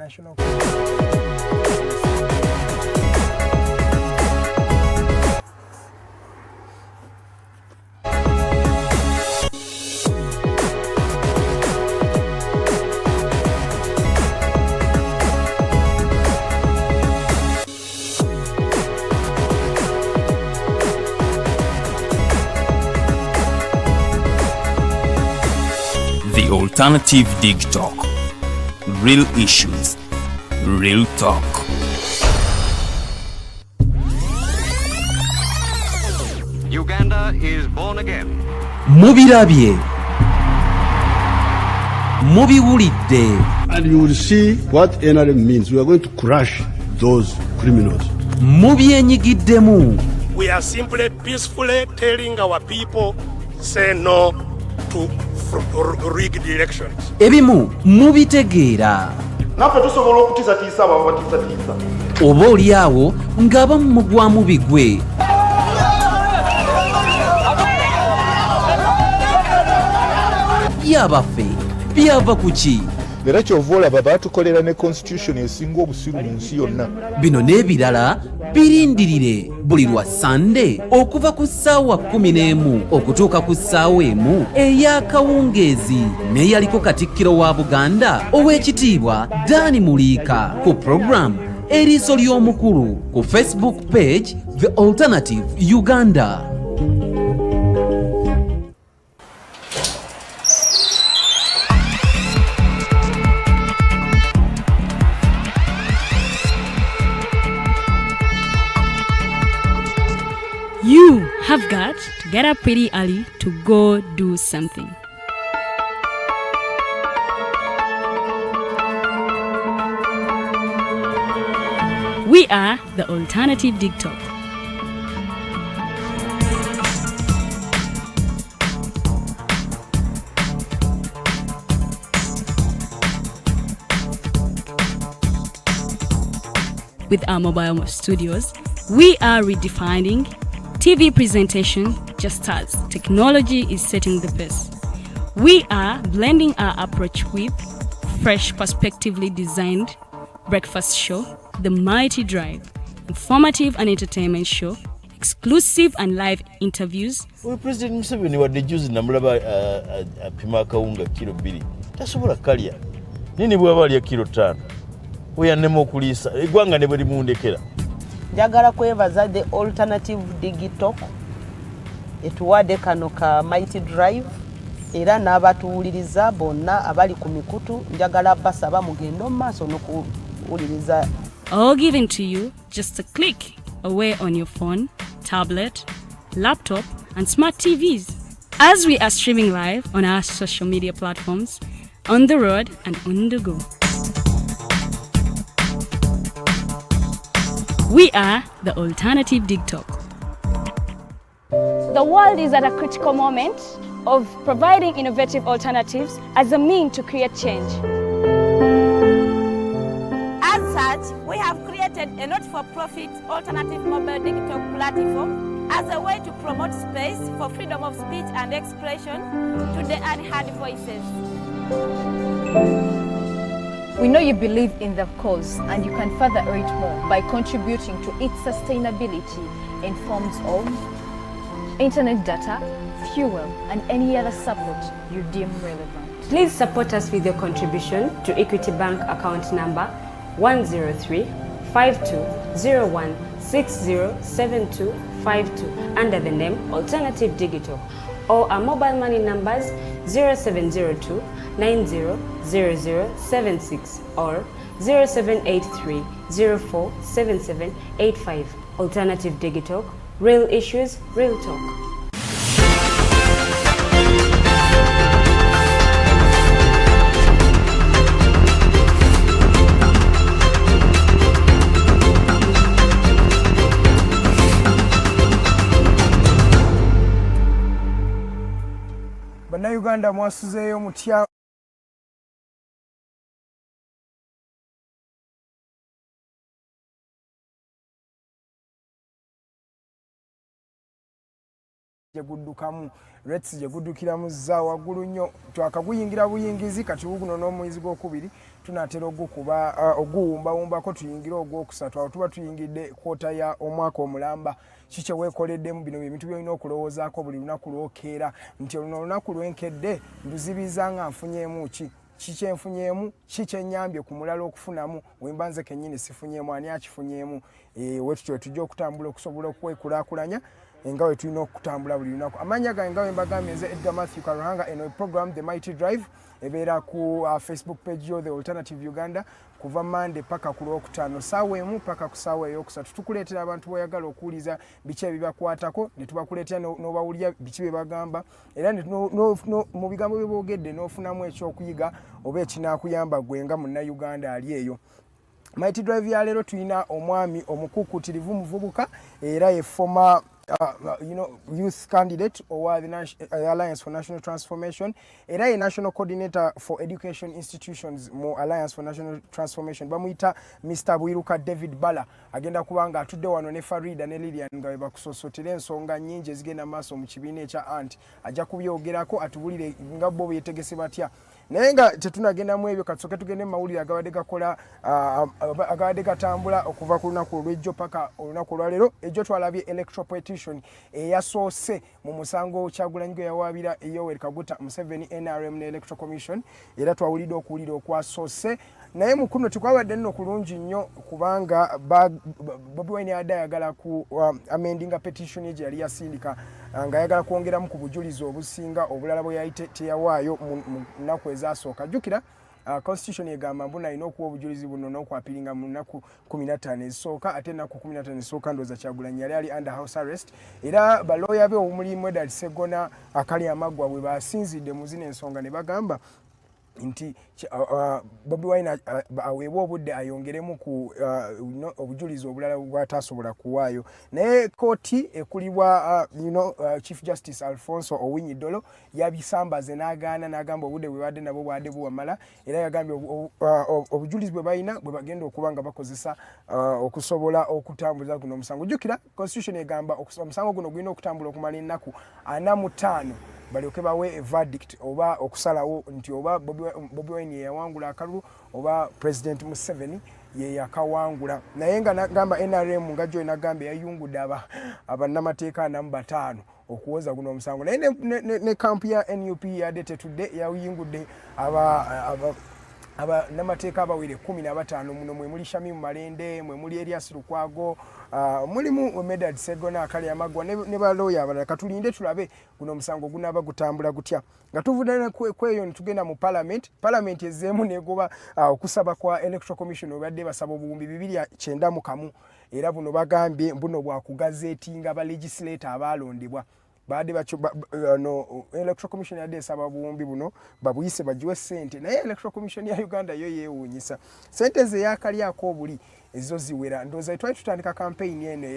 national The Alternative Dig Talk. Real issues, real talk. Uganda is born again. Mubirabye. Mubiwulidde. And you will see what NRM means. We are going to crush those criminals. Mubyenyigiddemu. We are simply peacefully telling our people, say no to rigged elections. Ebimu mubitegeera. Naffe tusobola okutiisatiisa abo abatiisatiisa. Oba oli awo ng'abamu mugwamu bigwe. Byabaffe byava ku ki? Era kyova olaba baatukolera ne constitution esinga obusiru mu nsi yonna. Bino n'ebirala birindirire buli lwa Sande okuva ku ssaawa 11 okutuuka ku ssaawa 1 ey'akawungeezi n'eyaliko Katikkiro wa Buganda Oweekitiibwa Dani Muliika ku program Eriiso ly'Omukulu ku Facebook page The Alternative Uganda. You have got to get up pretty early to go do something. We are the Alternative Dig Talk. With our mobile studios, we are redefining TV presentation just as technology is setting the pace. We are blending our approach with fresh, perspectively designed breakfast show, The Mighty Drive, informative and entertainment show, exclusive and live interviews. President Museveni wadde juzi namulaba apima akawunga kilo 2 tasobola kalya nini bwaba alya kilo 5 oyannema okuliisa eggwanga ne bwe limundekera. Njagala kwebaza the Alternative Dig Talk etuwadde kano ka Mighty Drive era n'abatuwuliriza bonna abali ku mikutu njagala basaba mugenda mu maaso n'okuwuliriza. All given to you just a click away on your phone, tablet, laptop and smart TVs as we are streaming live on our social media platforms, on the road and on the go. We are the Alternative Dig Talk. The world is at a critical moment of providing innovative alternatives as a means to create change. As such, we have created a not-for-profit alternative mobile digital platform as a way to promote space for freedom of speech and expression to the unheard voices. We know you believe in the cause and you can further it more by contributing to its sustainability in forms of internet data, fuel and any other support you deem relevant. Please support us with your contribution to Equity Bank account number 103-5201-607252 under the name Alternative Digital, or our mobile money numbers 0702 900076 or 0783 047785. Alternative Digital, real issues, real talk. Bannayuganda mwasuzeeyo mutya guddukamu Reds gye guddukiramu za waggulu nnyo twakaguyingira buyingizi kati guno n'omwezi gw'okubiri tunatera ogukuba oguwumbawumbako tuyingire ogwokusatu awo tuba tuyingidde kwota ya omwaka omulamba kikye weekoleddemu bino ebintu byolina okulowoozaako buli lunaku lwokeera nti oluno olunaku lwenkedde nduzibiza nga nfunyeemu ki kikyenfunyeemu kikyenyambye ku mulala okufunamu wemba nze kennyini sifunyeemu ani akifunyeemu wetutyo tujja okutambula okusobola okwekulaakulanya nga we tulina okutambula buli lunaku amannya gange nga we mbagambye nze Edgar Matthew Karuhanga eno program The Mighty Drive ebeera ku Facebook page yo The Alternative Uganda kuva Monday paka ku Lwokutaano ssaawa emu paka ku ssaawa ey'okusatu tukuleetera abantu boyagala okuwuliza biki ebibakwatako ne tubakuleetera n'obawulira biki bye bagamba era mu bigambo bye boogedde n'ofunamu ekyokuyiga oba ekinaakuyamba gwe nga munnayuganda ali eyo. Mighty Drive ya leero tulina omwami omukuukutirivu muvubuka era ye former youth candidate or the Alliance for National Transformation era ye National Coordinator for Educational Institutions mu Alliance for National Transformation bamuyita Mr. Bwiruka David Bala agenda kubanga atudde wano ne Farida ne Lilian nga we bakusosotera ensonga nnyingi ezigenda maaso mu kibiina ekya ANT ajja kubyogerako atubulire nga bo beetegese batya naye nga tetunagenda mu ebyo katusooke tugende mu mawulire agabadde gakola agabadde gatambula okuva ku lunaku olw'ejjo paka olunaku olwaleero ejjo twalabye electoral petition eyasoose mu musango Kyagulanyi gwe yawaabira Yoweri Museveni NRM ne Electoral Commission era twawulidde okuwulira okwasoose naye mukuno tukwabadde nno kulungi nnyo kubanga Bobi Wine yadde ayagala ku amendinga petition ye gye yali yasindika nga ayagala kwongeramu ku bujulizi obusinga obulala bwe yali teyawaayo mu nnaku ezasooka jjukira constitution egamba mbona alina okuwa obujulizi buno n'okwapiringa mu nnaku 15 ezisooka ate ennaku 15 ezisooka ndowooza Kyagulanyi yali ali under house arrest era balooya be omulimu Edward Sseggona akali amaggwa bwe basinzidde mu zino ensonga ne bagamba nti Bobi Wine aweebwa obudde ayongeremu ku obujulizi obulala bw'ataasobola kuwaayo naye kooti ekulibwa Chief Justice Alfonso Owiny Dollo yabisambaze n'agamba obudde bwe badde nabwo bwadde buwamala era yagambye obujulizi bwe balina bwe bagenda okuba nga bakozesa okusobola okutambuza guno omusango jjukira constitution egamba omusango guno gulina okutambula okumala ennaku 45 balyoke bawe verdict oba okusalawo nti oba Bobi Wine ye yawangula akalulu oba President Museveni ye yakawangula naye nga nagamba NRM nga jo nagamba yayungudde abannamateeka namu 5 okuwoza guno omusango naye ne kampu ya NUP yadde tetudde yayungudde namateeka abawere 15 muno mwe muli Shamimu Malende mwe muli Elias Lukwago mulimu Edward Sseggona akali amagwa ne balooya abalala katulinde tulabe guno omusango gunaaba gutambula gutya nga tuvudde kweyo nitugenda mu parliament ezeemu negoba okusaba kwa Electoral Commission obadde basaba obuwumbi 291 era buno bagambye buno bwakugazeetinga ba legislator abalondebwa baade Electoral Commission yadde esaba buwumbi buno babuyise bajiwe ssente naye Electoral Commission ya Uganda yo yeewuunyisa ssente ze yakalyako obuli ezo ziwera ndowooza twali tutandika campaign eno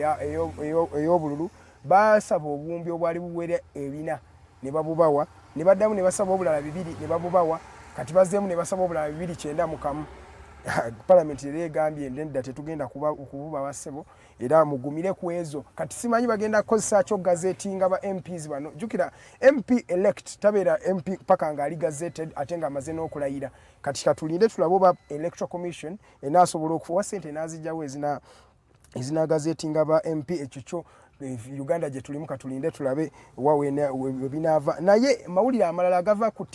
ey'obululu basaba obuwumbi obwali buwere 4 ne babubawa ne baddamu ne basaba obulala 2 ne babubawa kati bazzeemu ne basaba obulala 291 Parliament yali egambye ndenda tetugenda kububa basebo era mugumire ku ezo kati simanyi bagenda kukozesa kyo gazetinga ba MPs bano jukira MP elect tabeera MP paka nga ali gazetted ate nga amaze n'okulayira kati katulinde tulabo ba Electoral Commission enasobola okufuwa ssente nazijjawo ezina gazetinga ba MP ekyo Uganda gye tulimu katulinde tulabe webinaava naye mawulire amalala gava ku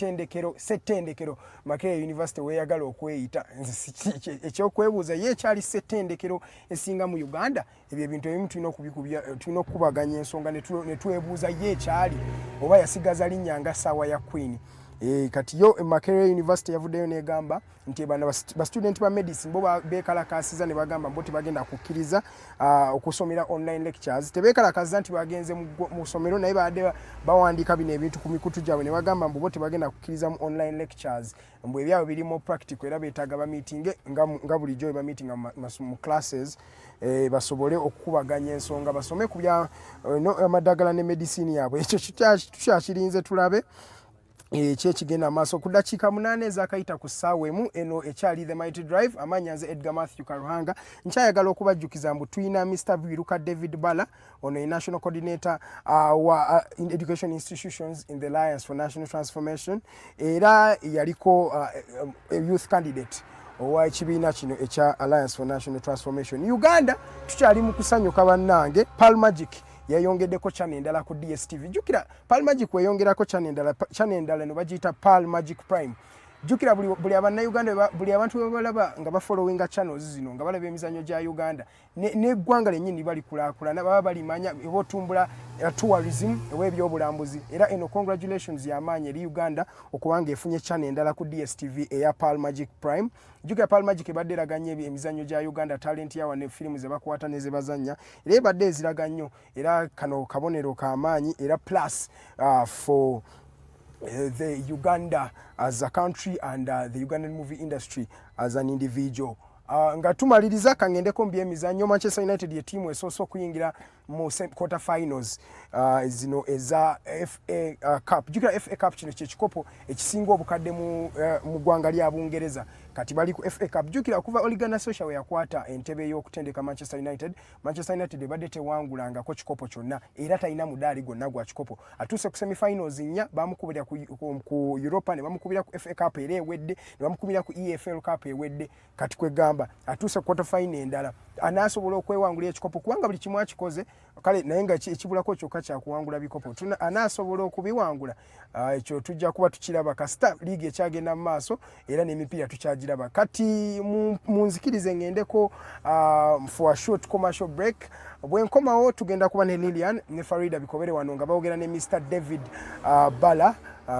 settendekero Makerere University weyagala okweyita ekyokwebuuza ye ekyali settendekero esinga mu Uganda ebyo ebintu ebimu tulina okubaganya ensonga ne twebuuza ye ekyali oba yasigaza linnya nga ssaawa ya Queen kati yo Makerere University yavuddeyo negamba nti bana ba student ba medicine bo bekalakasiza ne bagamba mboti bagenda kukkiriza okusomera online lectures tebekalakaza nti bagenze mu somero naye baade bawandika bino ebintu ku mikutu gyabwe ne bagamba mboti bagenda kukkiriza mu online lectures mbwe byabo birimo practical era beetaga ba meeting nga bulijjo ba meeting mu classes basobole okukubaganya ensonga basome ku bya amadagala ne medicine yabwe ekyo tukyakirinze tulabe kyekigenda maaso ku dakiika 8 ezakayita ku ssaawa emu eno ekyali The Mighty Drive amanya nze Edgar Matthew Karuhanga nkyayagala okubajjukiza mbu tulina Mr. Bwiruka David Bala ono ye National Coordinator wa Educational Institutions in the Alliance for National Transformation era yaliko youth candidate owa ekibiina kino ekya Alliance for National Transformation. Uganda tukyali mu kusanyuka bannange. Pearl Magic yayongeddeko channel endala ku DSTV. Jukira Pearl Magic weyongerako channel endala no bagiyita Pearl Magic Prime. Jukira buli abannayuganda buli abantu balaba nga bafollowinga channels zino nga balaba emizannyo gya Uganda n'eggwanga lennyini balikulaakulana baba balimanya ebotumbula tourism ew'ebyobulambuzi era eno congratulations y'amaanyi eri Uganda okubanga efunye channel endala ku DSTV eya Pearl Magic Prime. Jukira Pearl Magic ebadde eraganya emizannyo gya Uganda talent yawa ne firimu ze bakwata ne ze bazannya era ebadde eziraga nnyo era kano kabonero k'amaanyi era plus for the Uganda as a country and the Ugandan movie industry as an individual. Nga tumaliriza kangendeko mbyemizannyo Manchester United ye team esoso kuyingira mu quarter finals zino eza FA Cup. Jukira FA Cup kino kyekikopo ekisinga obukadde mu ggwanga lya Bungereza kati bali ku FA Cup. Jukira kuva Oligana Social yakwata entebe y'okutendeka Manchester United ebadde tewangulanga ko kikopo kyonna era talina mudaali gonna gwa kikopo. Atuse ku semi-finals nnya bamukubira ku Europa ne bamukubira ku FA Cup era ewedde ne bamukubira ku EFL Cup ewedde kati kwegamba atuse quarter final endala anasobola okwewangula ekikopo kubanga buli kimu akikoze kale naye nga ekibulako kyokka kya kuwangula bikopo anasobola okubiwangula ekyo tujja kuba tukiraba kasita league ekyagenda mu maaso era n'emipiira tukyagiraba kati munzikirize ngendeko for a short commercial break. Bwenkomawo tugenda kuba ne Lilian ne Farida Bikobere wano nga boogera ne Mr. David Bala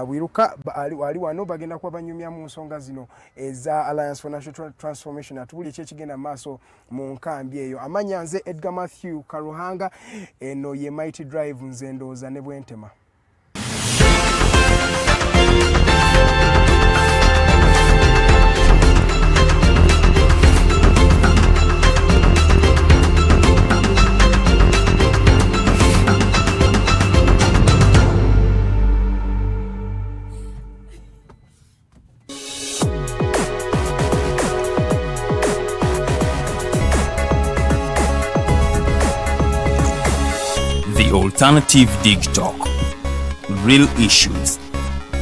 Bwiruka ali wano bagenda kuba banyumya mu nsonga zino eza Alliance for National Transformation atubuli ekigenda maaso mu nkambi eyo. Amanya nze Edgar Matthew Karuhanga eno ye Mighty Drive nze ndooza ne Bwentema. The Alternative Dig Talk. Real issues,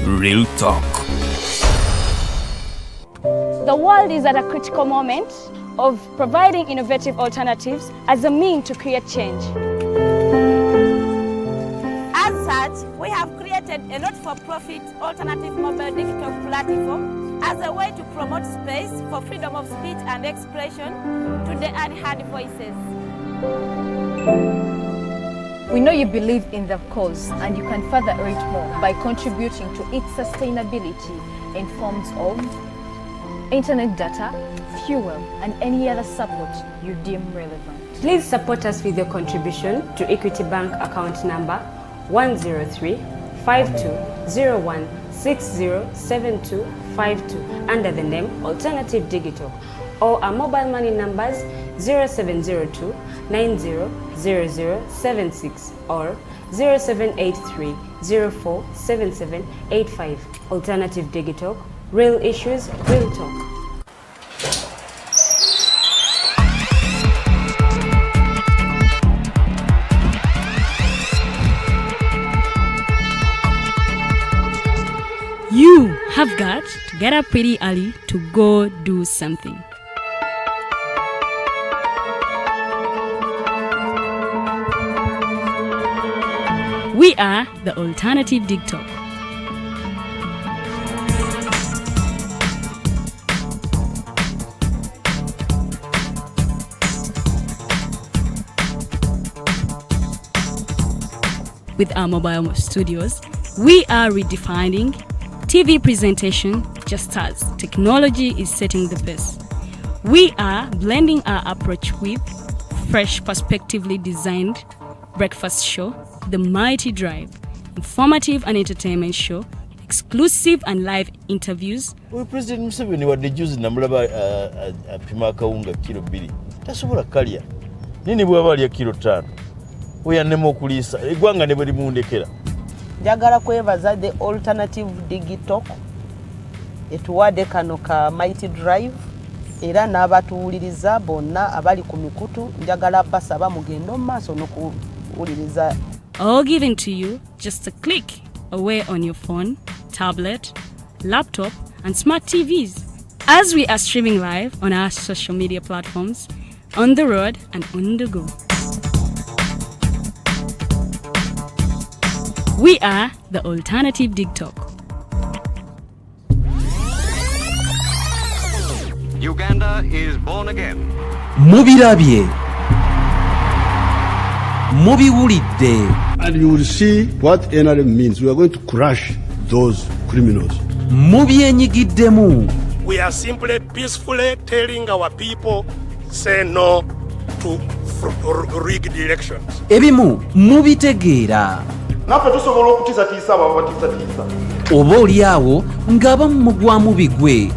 real talk. The world is at a critical moment of providing innovative alternatives as a means to create change. As such, we have created a not-for-profit alternative mobile digital platform as a way to promote space for freedom of speech and expression to the unheard voices. We know you believe in the cause and you can further it more by contributing to its sustainability in forms of internet data, fuel, and any other support you deem relevant. Please support us with your contribution to Equity Bank account number 103-5201-607252 under the name Alternative Digital, or our mobile money numbers 0702-900076 or 0783-047785. Alternative Digital, real issues, real talk. You have got to get up pretty early to go do something. We are the Alternative Dig Talk. With our mobile studios, we are redefining TV presentation just as technology is setting the pace. We are blending our approach with fresh, perspectively designed breakfast show, The Mighty Drive, informative and entertainment show, exclusive and live interviews. President Museveni wadde juzi namulaba apima akawunga kilo 2 tasobola kalya nini bwaba alya kilo 5 oyannema okuliisa eggwanga ne bwe limundekera. Njagala kwebaza the Alternative Digital etuwadde kano ka Mighty Drive era n'abatuwuliriza bonna abali ku mikutu njagala basaba mugenda mu maaso n'okuwuliriza. All given to you just a click away on your phone, tablet, laptop, and smart TVs. as we are streaming live on our social media platforms, on the road and on the go. We are the Alternative Dig Talk. Uganda is born again. Mubirabye. Mubiwulidde. And you will see what NRM means. We are going to crush those criminals. Mubyenyigiddemu. We are simply peacefully telling our people, say no to rigged elections. Ebimu mubitegeera. Naffe tusobola okutiisatiisa abo abatiisatiisa. Oba oli awo ng'abamu mugwamu bigwe.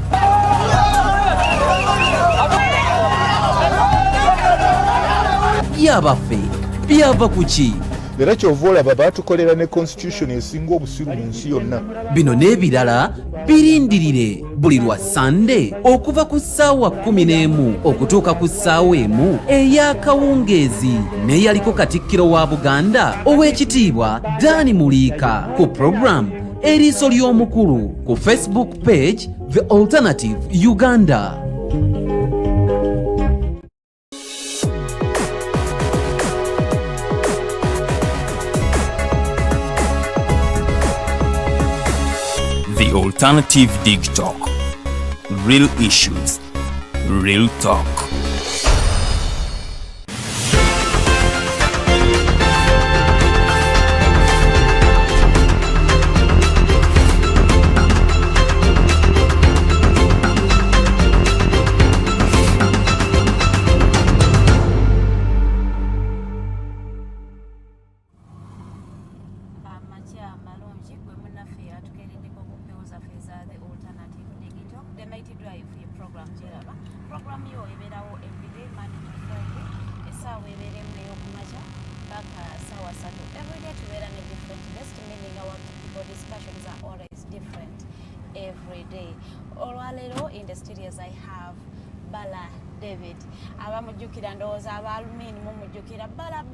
Byabaffe byava ku ki? Era kyova olaba baatukolera ne constitution esinga obusiru mu nsi yonna. Bino n'ebirala birindirire buli lwa Sande okuva ku ssaawa 11 okutuuka ku ssaawa 1 ey'akawungeezi n'eyaliko Katikkiro wa Buganda Oweekitiibwa Dani Muliika ku program Eriiso ly'Omukulu ku Facebook page The Alternative Uganda. The Alternative Dig Talk. Real issues, real talk. In the studios I have Bala David. Abamujukira ndoza abalumini mumujukira Bala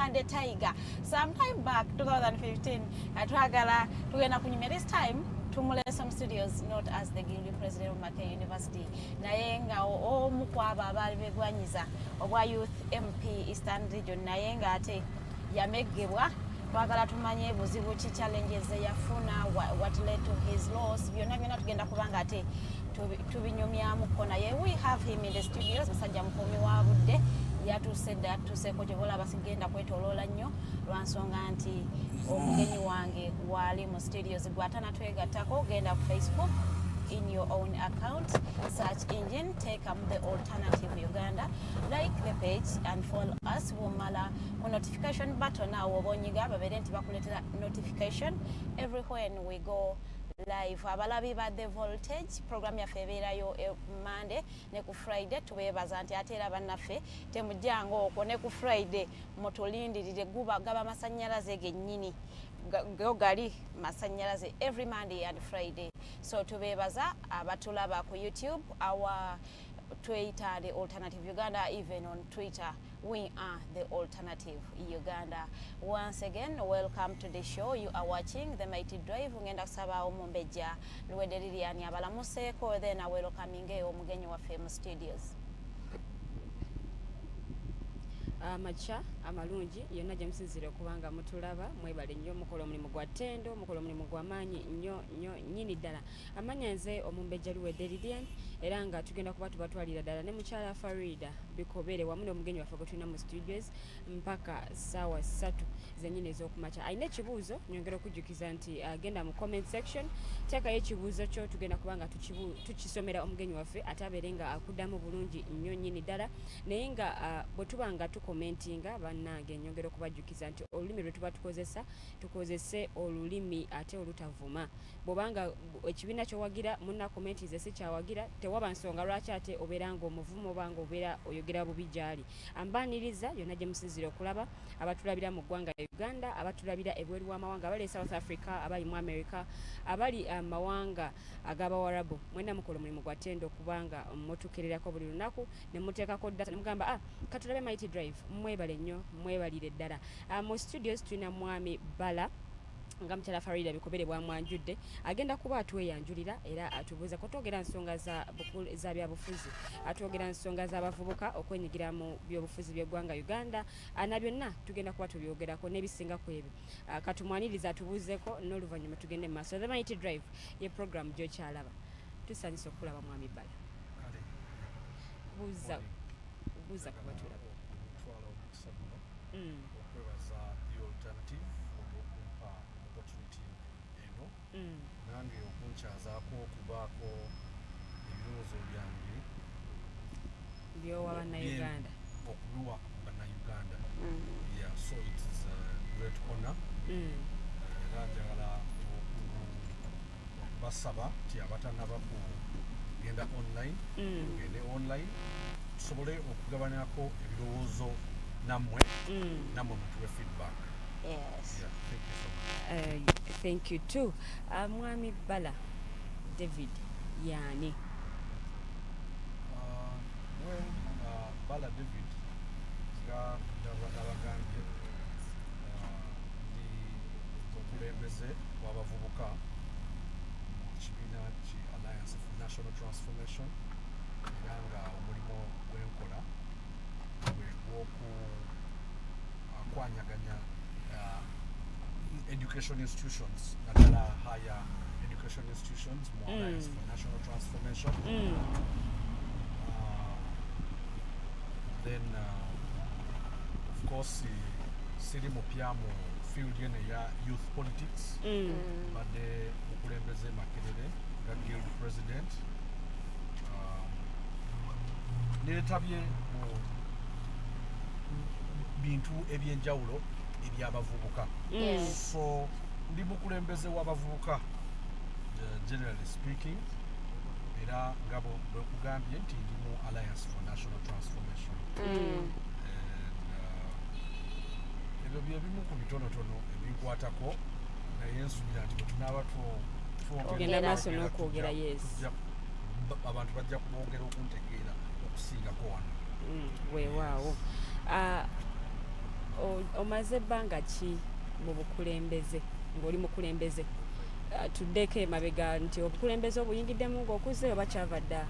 and the Tiger. Sometime back 2015 atwagala tugenda kunyumya this time tumule some studios not as the guilty president of Mackay University naye nga omu kwabo abali begwanyiza obwa Youth MP Eastern Region naye nga ate yamegebwa twagala tumanye buzibu ki challenges yafuna what led to his loss byonna tugenda kubanga ate tubinyumyamu kona ye. We have him in the studios musajja mukomi wa budde yatuseeko gyebolaba sigenda kwetoloola nnyo lwansonga nti omugenyi wange wali mu studios gwatanatwegattako genda ku Facebook in your own account, search engine, take the Alternative Uganda, like the page and follow us. Womala notification button now wobonyiga baberenti bakuletera notification everywhere when we go live. Abalabi ba the voltage program ya febera yo Monday ne ku Friday tubebaza nti atera bannaffe temujango okwo ne ku Friday motolindirire guba gaba masanyalaze gennyini gali masanyalaze every Monday and Friday. So tubebaza abatulaba ku YouTube, our Twitter, the Alternative Uganda, even on Twitter we are the Alternative Uganda. Once again, welcome to the show. You are watching the Mighty Drive. Ngenda kusaba Omumbejja Luwedde Lilian abalamuseeko, then I welcoming omugenyi wa Fame Studios. Amacha amalungi yonna gye musinzire okubanga mutulaba mwebale nnyo mukola omulimu gwa ttendo mukola omulimu gwa maanyi nnyo nnyini ddala. Amanya nze Omumbejja Luwedde Lilian era nga tugenda kuba tubatwalira ddala ne mukyala Farida Bikobere wamu n'omugenyi waffe gwe tulina mu studios mpaka ssaawa 3 zennyini ez'okumakya. Alina ekibuuzo nyongera okujjukiza nti agenda mu comment section teekayo ekibuuzo kyo tugenda kubanga tukisomera omugenyi waffe ate abeere nga akuddamu bulungi nnyo nnyini ddala naye nga bwe tuba nga tukomentinga bannange nyongera okubajjukiza nti olulimi lwe tuba tukozese olulimi ate olutavuma. Bw'obanga ekibiina kyowagira munna komenti ze si kyawagira tewaba nsonga lwaki ate obeera ng'omuvumo obanga obeera oyogera bubi gy'ali. Ambaaniriza yonna gye musinzire okulaba abatulabira mu ggwanga Uganda, abatulabira ebweru w'amawanga abali South Africa, abali mu America, abali amawanga ag'Abawarabu, mwenna mukola omulimu gwa ttendo okubanga mutukererako buli lunaku ne muteekako data ne mugamba katulabe Mighty Drive. Mwebale nnyo, mwebalire ddala. Mu studios tulina mwami Bala nga mukyala Farida Bikobere bwamwanjudde agenda kuba atweyanjulira era atubuuza ko twogera nsonga za byabufuzi, atwogera nsonga z'abavubuka okwenyigira mu byobufuzi by'eggwanga Uganda, na byonna tugenda kuba tubyogerako n'ebisinga ku ebyo. Katumwaniriza atubuuzeko n'oluvannyuma tugende mu maaso. The Mighty Drive ye program gy'okyalaba. Tusanyusa okulaba mwami Bala. Buuza kuba tulaba. Okwebaza the alternative okumpa opportunity eno nange okunkyazaako okubaako ebirowoozo byange byowa bannayuganda okubiwa bannayuganda. Yeah, so it is a great honor era njagala basaba ti abatanaba kugenda online tugende online tusobole okugabanyako ebirowoozo namwe mutuwe feedback. Yes. Yeah, thank you so much. Thank you too. Mwami Bala David yani. Bala David nga ndabagambye ndi okulembeze w'abavubuka mu kibiina ki Alliance for National Transformation era nga omulimu gwenkola kwanyaganya education institutions, naddala higher education institutions mu Alliance for National Transformation. Then of course siri mupya mu field yene ya youth politics badde mukulembeze Makerere nga guild president. Neetabye mu bintu ebyenjawulo ebyabavubuka. So ndi mukulembeze w'abavubuka generally speaking era nga bwe kugambye nti ndi mu Alliance for National Transformation. Ebyo bye bimu ku bitonotono ebinkwatako naye nsuubira nti bwe tunaaba ogenda maaso n'okwogera abantu bajja kubongera okuntegeera okusingako wano. Weewaawo. Omaze ebbanga ki mu bukulembeze ng'oli mukulembeze? Tuddeko emabega nti obukulembeze obuyingiddemu ng'okuze oba kyava dda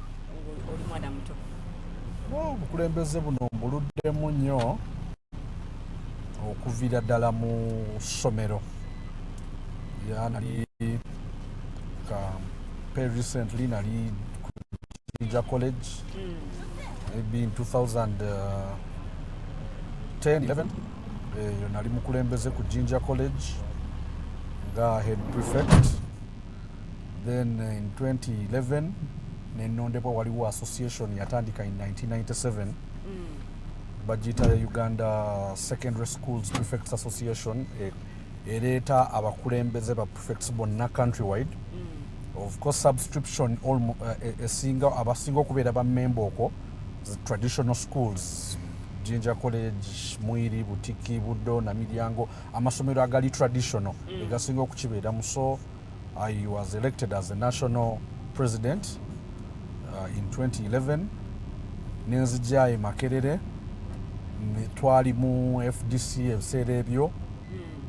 oli mwana muto? Obukulembeze buno mbuluddemu nnyo okuviira ddala mu ssomero. Nali recently nali ku Jinja College maybe in 2010-11 nali mukulembeze ku Jinja College nga head prefect. Then in 2011 nenondebwa waliwo association yatandika in 1997 bagiyita Uganda Secondary Schools Prefects Association ereeta abakulembeze ba prefects bonna countrywide. Of course subscription abasinga okubeera ba member okwo traditional schools Jinja College, Mwiri, Butiki, Buddo, Namiryango, amasomero agali traditional egasinga okukibeeramu. So I was elected as the national president in 2011. Nenzija e Makerere twali mu FDC ebiseera ebyo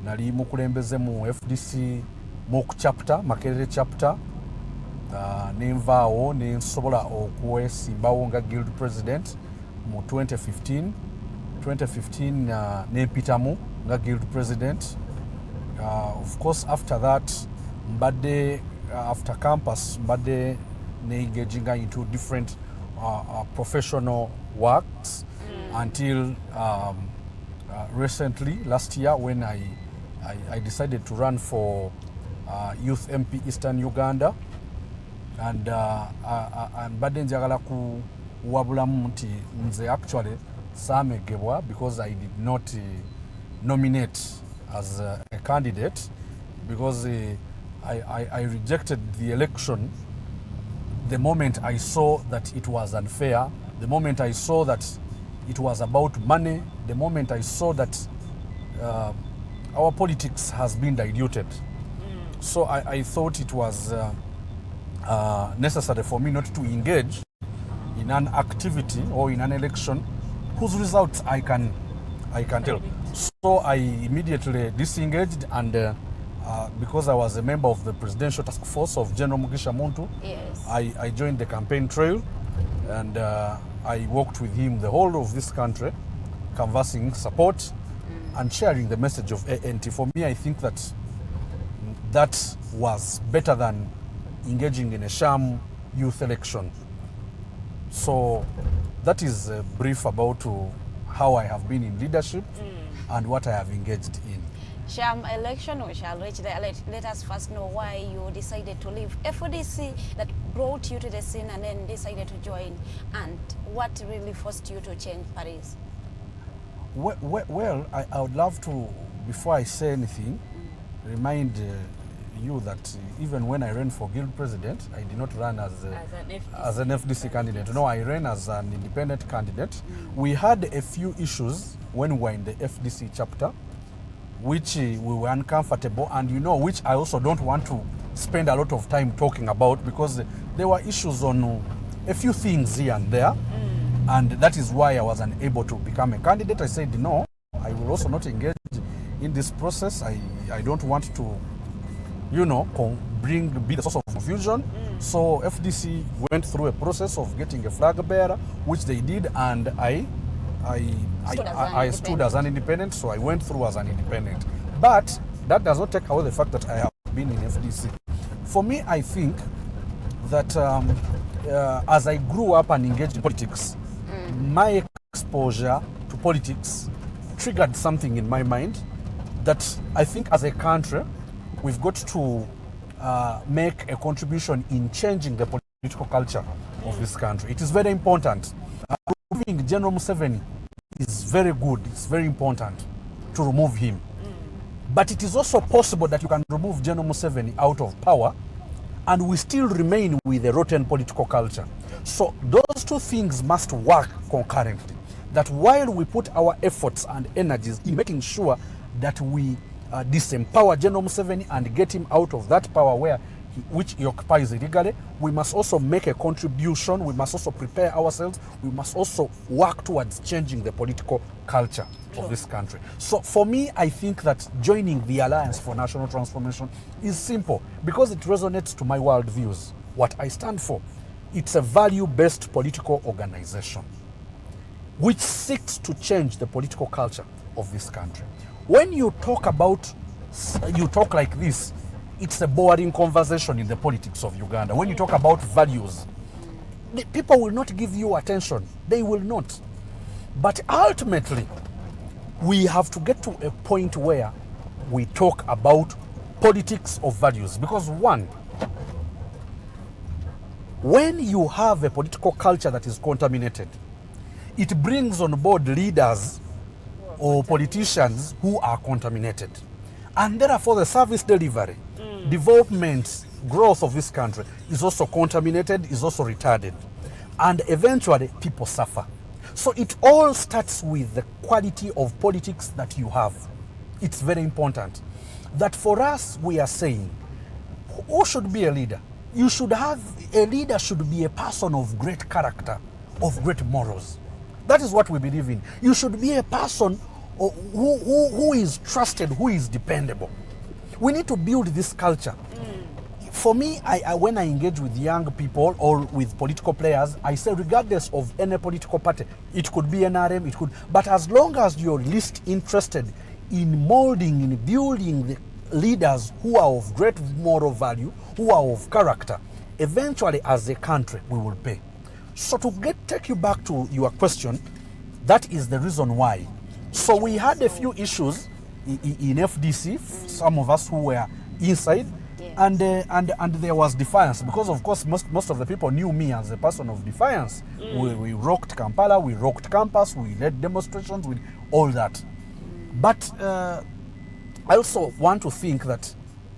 nali mukulembeze mu FDC mu chapter Makerere chapter. Nenvaawo nensobola okwesimbawo nga guild president mu 2015 nempitamu nga guild president. Of course after that mbadde after campus mbadde engaging into different professional works until recently last year when I decided to run for Youth MP Eastern Uganda. And mbadde njagala kuwabulamu nti nze actually saamegebwa because I did not nominate as a candidate because I rejected the election the moment I saw that it was unfair, the moment I saw that it was about money, the moment I saw that our politics has been diluted. So I thought it was necessary for me not to engage in an activity or in an election whose results I can tell. So I immediately disengaged and because I was a member of the presidential task force of General Mugisha Muntu, Yes. I joined the campaign trail, and I worked with him the whole of this country, canvassing support and sharing the message of ANT. For me, I think that that was better than engaging in a sham youth election. So that is a brief about how I have been in leadership and what I have engaged in. Sham election, we shall reach there. Let us first know why you decided to leave FDC, that brought you to the scene and then decided to join, and what really forced you to change Paris. Well, I would love to, before I say anything, remind you that even when I ran for guild president, I did not run as an FDC candidate. No, I ran as an independent candidate. We had a few issues when we were in the FDC chapter, which we were uncomfortable, and which I also don't want to spend a lot of time talking about, because there were issues on a few things here and there, and that is why I was unable to become a candidate. I said, no, I will also not engage in this process. I don't want to, be the source of confusion. So FDC went through a process of getting a flag bearer, which they did, and I stood as an independent, so I went through as an independent. But that does not take away the fact that I have been in FDC. For me, I think that as I grew up and engaged in politics, my exposure to politics triggered something in my mind that I think as a country, we've got to make a contribution in changing the political culture of this country. It is very important. Removing General Museveni is very good. It's very important to remove him. But it is also possible that you can remove General Museveni out of power and we still remain with a rotten political culture. So those two things must work concurrently. That while we put our efforts and energies in making sure that we disempower General Museveni and get him out of that power which he occupies illegally, we must also make a contribution. We must also prepare ourselves. We must also work towards changing the political culture of this country. So for me, I think that joining the Alliance for National Transformation is simple because it resonates to my worldviews, what I stand for. It's a value-based political organization which seeks to change the political culture of this country. When you talk like this, it's a boring conversation in the politics of Uganda. When you talk about values, the people will not give you attention. They will not. But ultimately, we have to get to a point where we talk about politics of values. Because one, when you have a political culture that is contaminated, it brings on board leaders or politicians who are contaminated. And therefore the service delivery, development, growth of this country is also contaminated, is also retarded. And eventually people suffer. So it all starts with the quality of politics that you have. It's very important. That for us, we are saying, who should be a leader? A leader should be a person of great character, of great morals. That is what we believe in. You should be a person who is trusted, who is dependable. We need to build this culture. For me, when I engage with young people or with political players, I say regardless of any political party, it could be NRM, but as long as you're least interested in molding, in building the leaders who are of great moral value, who are of character, eventually as a country, we will pay. So to take you back to your question, that is the reason why. So we had a few issues in FDC, some of us who were inside, and there was defiance because of course most of the people knew me as a person of defiance. We rocked Kampala, we rocked campus, we led demonstrations, with all that. But I also want to think that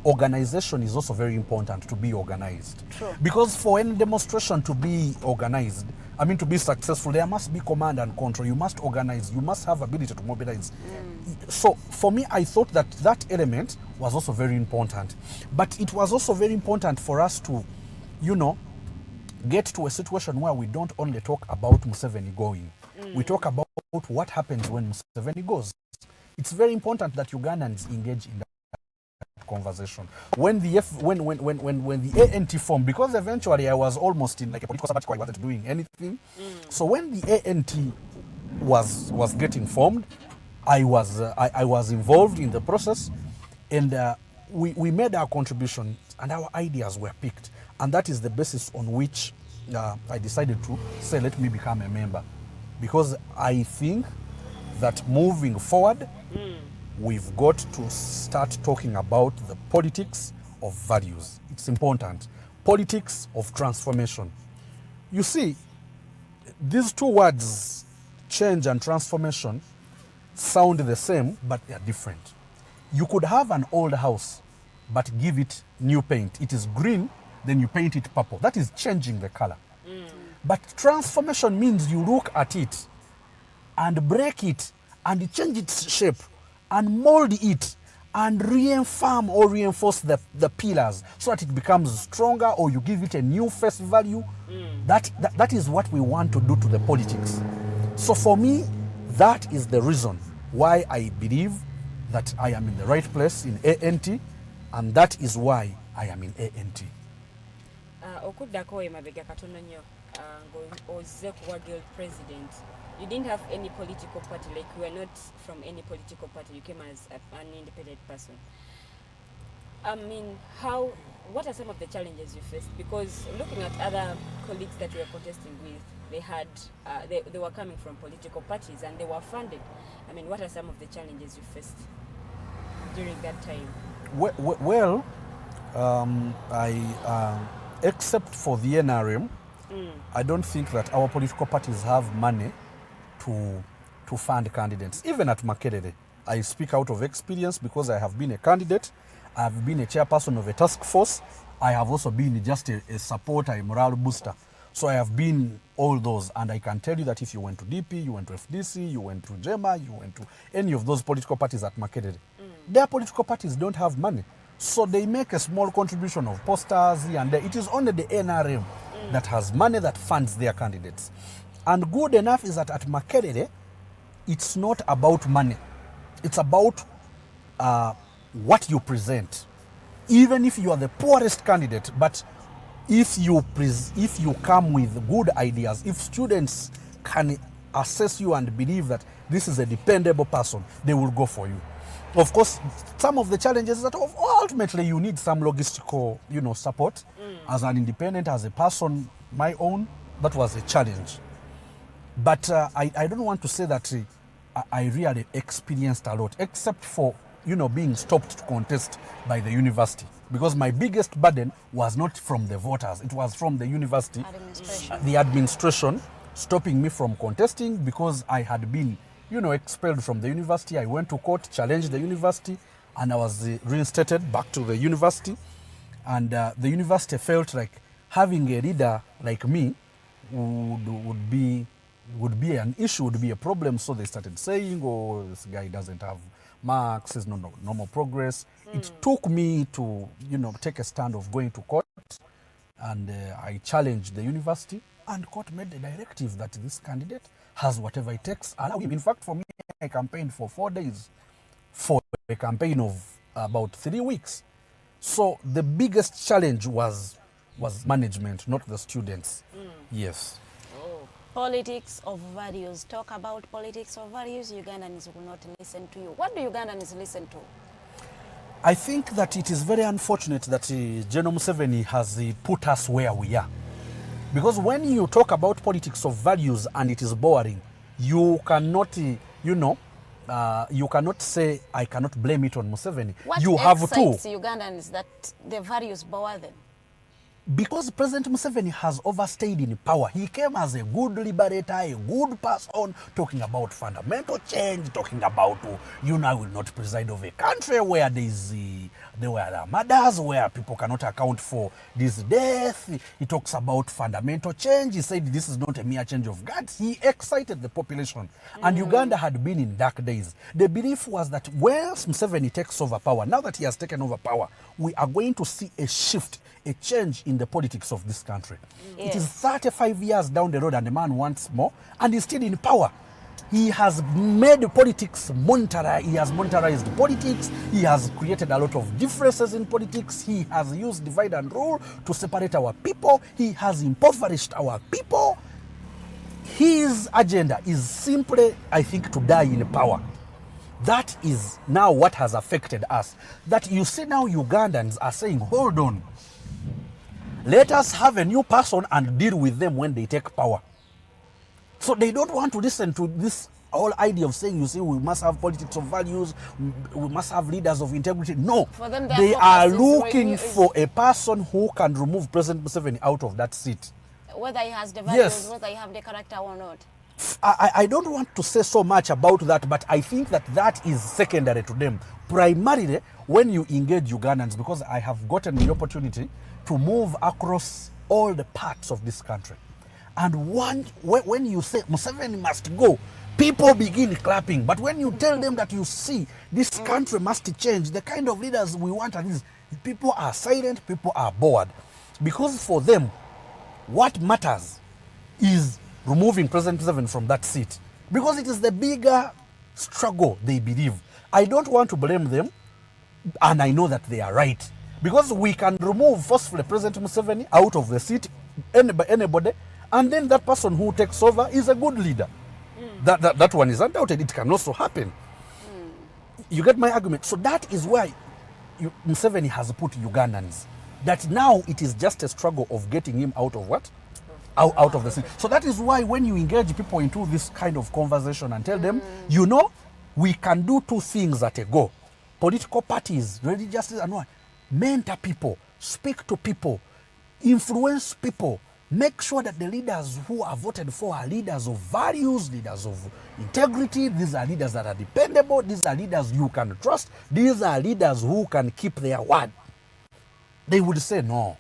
organization is also very important, to be organized. True. Because for any demonstration to be organized, to be successful, there must be command and control. You must organize. You must have ability to mobilize. So for me, I thought that element was also very important. But it was also very important for us to, get to a situation where we don't only talk about Museveni going. We talk about what happens when Museveni goes. It's very important that Ugandans engage in that conversation. When the ANT formed, because eventually I was almost in like a political sabbatical, I wasn't doing anything. So when the ANT was getting formed, I was involved in the process, and we made our contribution, and our ideas were picked, and that is the basis on which I decided to say, let me become a member, because I think that moving forward, we've got to start talking about the politics of values. It's important. Politics of transformation. You see, these two words, change and transformation, sound the same, but they are different. You could have an old house, but give it new paint. It is green, then you paint it purple. That is changing the color. But transformation means you look at it and break it and change its shape and mold it and reinforce the pillars so that it becomes stronger, or you give it a new face value. That is what we want to do to the politics. So for me, that is the reason why I believe that I am in the right place in ANT, and that is why I am in ANT. Okuddako emabega katono nnyo ng'ozze kuwa guild president, you didn't have any political party, like you were not from any political party, you came as an independent person. I mean, what are some of the challenges you faced? Because looking at other colleagues that you were contesting with, they were coming from political parties and they were funded. I mean, what are some of the challenges you faced during that time? Well, except for the NRM, I don't think that our political parties have money to fund candidates. Even at Makerere, I speak out of experience because I have been a candidate, I have been a chairperson of a task force, I have also been just a supporter, a morale booster. So I have been all those, and I can tell you that if you went to DP, you went to FDC, you went to JEMA, you went to any of those political parties at Makerere, their political parties don't have money. So they make a small contribution of posters here and there. It is only the NRM that has money that funds their candidates. And good enough is that at Makerere, it's not about money. It's about what you present. Even if you are the poorest candidate, but if you come with good ideas, if students can assess you and believe that this is a dependable person, they will go for you. Of course, some of the challenges is that ultimately you need some logistical, support. As an independent, as a person, my own, that was a challenge. But I don't want to say that I really experienced a lot, except for, being stopped to contest by the university. Because my biggest burden was not from the voters, it was from the university, the administration stopping me from contesting because I had been expelled from the university. I went to court, challenged the university, and I was reinstated back to the university. And the university felt like having a leader like me would be an issue, would be a problem. So they started saying, oh, this guy doesn't have marks, there's no normal progress. It took me to, take a stand of going to court. And I challenged the university, and court made the directive that this candidate has whatever it takes. Allow him. In fact, for me, I campaigned for 4 days for a campaign of about 3 weeks. So the biggest challenge was management, not the students. Yes. Politics of values. Talk about politics of values. Ugandans will not listen to you. What do Ugandans listen to? I think that it is very unfortunate that General Museveni has put us where we are. Because when you talk about politics of values and it is boring, you cannot, you cannot say, I cannot blame it on Museveni. What you have excites Ugandans that the values bore them? Because President Museveni has overstayed in power. He came as a good liberator, a good person, talking about fundamental change, talking about, I will not preside over a country where there were murders, where people cannot account for this death. He talks about fundamental change. He said this is not a mere change of guards. He excited the population. And Uganda had been in dark days. The belief was that once Museveni takes over power, now that he has taken over power, we are going to see a shift, a change in the politics of this country. It is 35 years down the road and the man wants more, and he's still in power. He has made politics monetary. He has monetarized politics. He has created a lot of differences in politics. He has used divide and rule to separate our people. He has impoverished our people. His agenda is simply, I think, to die in power. That is now what has affected us. That you see now Ugandans are saying, hold on, let us have a new person and deal with them when they take power. So they don't want to listen to this whole idea of saying, you see, we must have politics of values, we must have leaders of integrity. No, For them, they are looking for a person who can remove President Museveni out of that seat. Whether he has the values, Yes. whether he have the character or not. I don't want to say so much about that, but I think that that is secondary to them. Primarily, when you engage Ugandans, because I have gotten the opportunity to move across all the parts of this country. And when you say Museveni must go, people begin clapping. But when you tell them that you see this country must change, the kind of leaders we want, and this, people are silent, people are bored. Because for them, what matters is removing President Museveni from that seat. Because it is the bigger struggle they believe. I don't want to blame them, and I know that they are right. Because we can remove forcefully President Museveni out of the seat, anybody, and then that person who takes over is a good leader. That one is undoubted. It can also happen. You get my argument? So that is why Museveni has put Ugandans. That now it is just a struggle of getting him out of what? Out of the seat. So that is why when you engage people into this kind of conversation and tell them, you know, we can do two things at a go. Political parties, religious and what? Mentor people, speak to people, influence people, make sure that the leaders who are voted for are leaders of values, leaders of integrity. These are leaders that are dependable. These are leaders you can trust. These are leaders who can keep their word. They would say, no,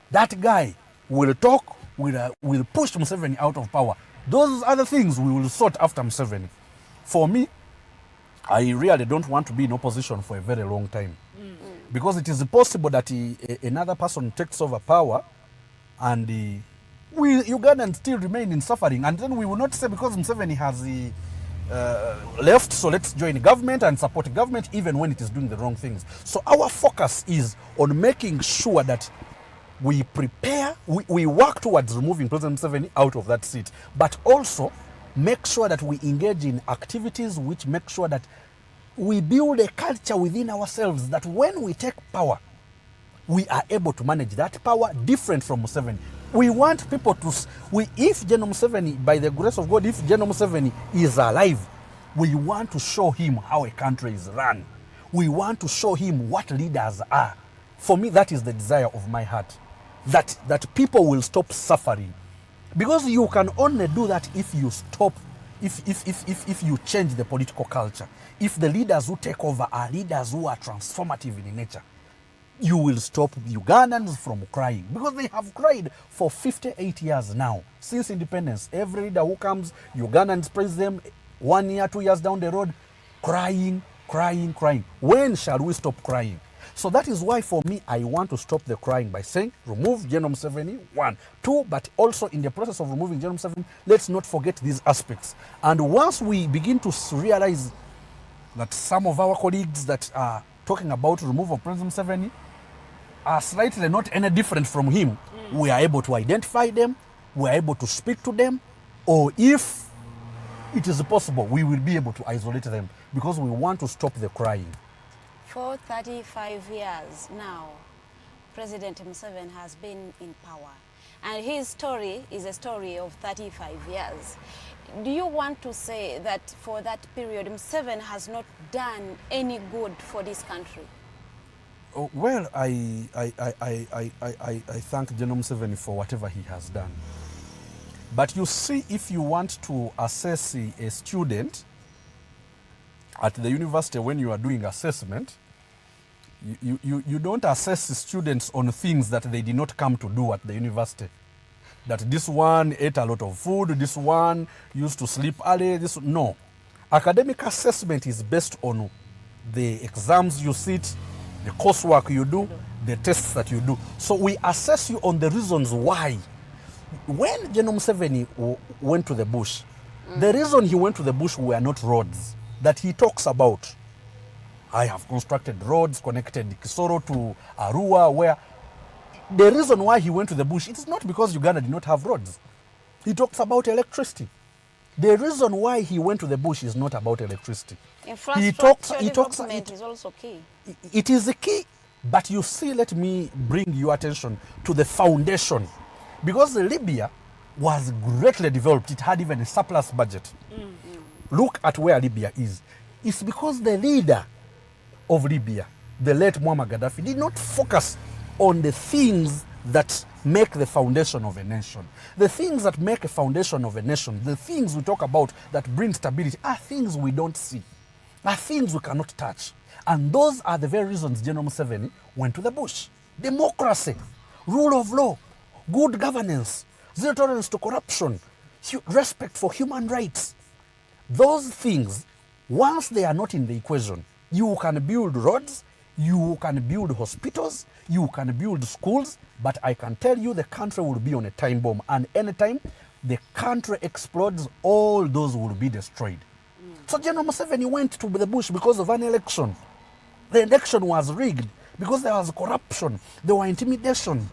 that guy will talk, will push Museveni out of power. Those other things we will sort after Museveni. For me, I really don't want to be in opposition for a very long time. Because it is possible that another person takes over power and we Ugandans still remain in suffering. And then we will not say because Museveni has left, so let's join government and support government even when it is doing the wrong things. So our focus is on making sure that we prepare, we work towards removing President Museveni out of that seat, but also make sure that we engage in activities which make sure that we build a culture within ourselves that when we take power, we are able to manage that power different from Museveni. We want people to, if General Museveni, by the grace of God, if General Museveni is alive, we want to show him how a country is run. We want to show him what leaders are. For me, that is the desire of my heart. That people will stop suffering. Because you can only do that if you stop, if you change the political culture. If the leaders who take over are leaders who are transformative in nature, you will stop Ugandans from crying. Because they have cried for 58 years now, since independence. Every leader who comes, Ugandans praise them 1 year, 2 years down the road, crying, crying, crying. When shall we stop crying? So that is why for me, I want to stop the crying by saying, remove General Museveni, 1. 2, but also in the process of removing General Museveni, let's not forget these aspects. And once we begin to realize that some of our colleagues that are talking about removal of President Museveni are slightly not any different from him, we are able to identify them, we are able to speak to them, or if it is possible, we will be able to isolate them because we want to stop the crying. For 35 years now, President Museveni has been in power. And his story is a story of 35 years. Do you want to say that for that period, Museveni has not done any good for this country? Oh, well, I thank General Museveni for whatever he has done. But you see, if you want to assess a student at the university when you are doing assessment, you don't assess the students on things that they did not come to do at the university. That this one ate a lot of food, this one used to sleep early, no. Academic assessment is based on the exams you sit, the coursework you do, the tests that you do. So we assess you on the reasons why. When General Museveni went to the bush, The reason he went to the bush were not roads that he talks about. I have constructed roads connected Kisoro to Arua, where the reason why he went to the bush, it is not because Uganda did not have roads. He talks about electricity. The reason why he went to the bush is not about electricity. Infrastructure development is also key. It is a key, but you see, let me bring your attention to the foundation. Because Libya was greatly developed, it had even a surplus budget. Look at where Libya is. It's because the leader of Libya, the late Muammar Gaddafi, did not focus on the things that make the foundation of a nation. The things that make a foundation of a nation, the things we talk about that bring stability, are things we don't see, are things we cannot touch. And those are the very reasons General Museveni went to the bush. Democracy, rule of law, good governance, zero tolerance to corruption, respect for human rights. Those things, once they are not in the equation, you can build roads, you can build hospitals, you can build schools, but I can tell you the country will be on a time bomb, and anytime the country explodes, all those will be destroyed. So General Museveni went to the bush because of an election. The election was rigged because there was corruption, there were intimidation.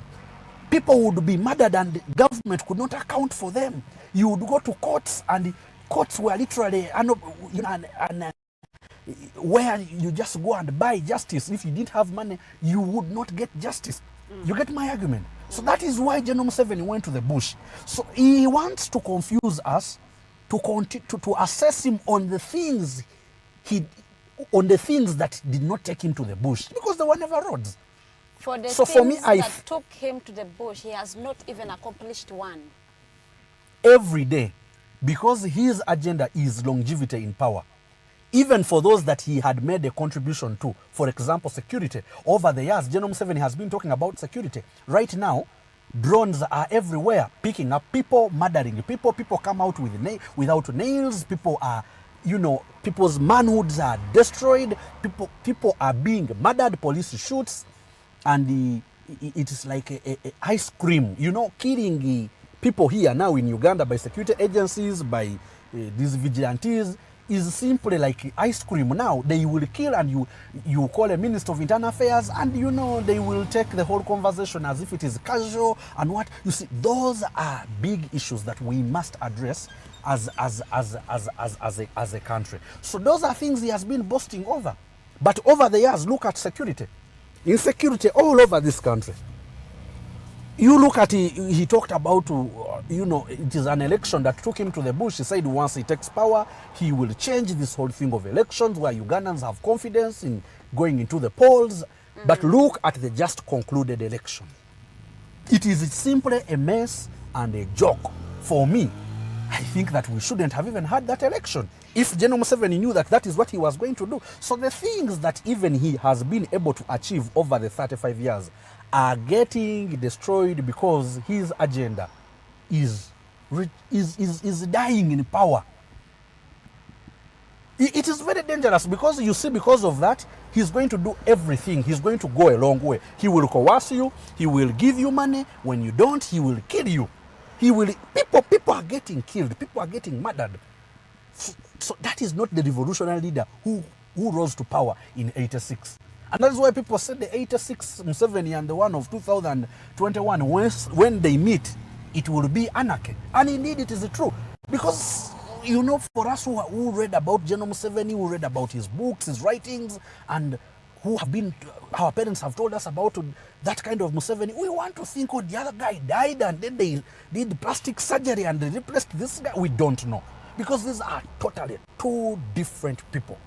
People would be murdered and the government could not account for them. You would go to courts and the courts were literally where you just go and buy justice. If you didn't have money, you would not get justice. You get my argument? So that is why General Museveni went to the bush. So he wants to confuse us, to assess him on the things that did not take him to the bush, because there were never roads. For the so things for me, that took him to the bush, he has not even accomplished one. Every day, because his agenda is longevity in power. Even for those that he had made a contribution to, for example, security. Over the years, General Museveni has been talking about security. Right now, drones are everywhere, picking up people, murdering people. People come out without nails. People are, people's manhoods are destroyed. People are being murdered. Police shoots. And it is like a ice cream, killing people here now in Uganda by security agencies, by these vigilantes, is simply like ice cream now. They will kill and you call a Minister of Internal Affairs and they will take the whole conversation as if it is casual and what. You see, those are big issues that we must address as a country. So those are things he has been boasting over. But over the years, look at security. Insecurity all over this country. You look at he talked about, it is an election that took him to the bush. He said once he takes power, he will change this whole thing of elections where Ugandans have confidence in going into the polls. But look at the just concluded election. It is simply a mess and a joke. For me, I think that we shouldn't have even had that election if General Museveni knew that that is what he was going to do. So the things that even he has been able to achieve over the 35 years are getting destroyed because his agenda is dying in power. It is very dangerous because you see, because of that, he's going to do everything. He's going to go a long way. He will coerce you. He will give you money. When you don't, he will kill you. People are getting killed. People are getting murdered. So that is not the revolutionary leader who rose to power in 86. And that's why people said the 86 Museveni and the one of 2021, when they meet, it will be anarchy. And indeed it is true. Because, for us who read about General Museveni, who read about his books, his writings, and who have been, our parents have told us about that kind of Museveni, we want to think, the other guy died and then they did plastic surgery and they replaced this guy. We don't know. Because these are totally two different people.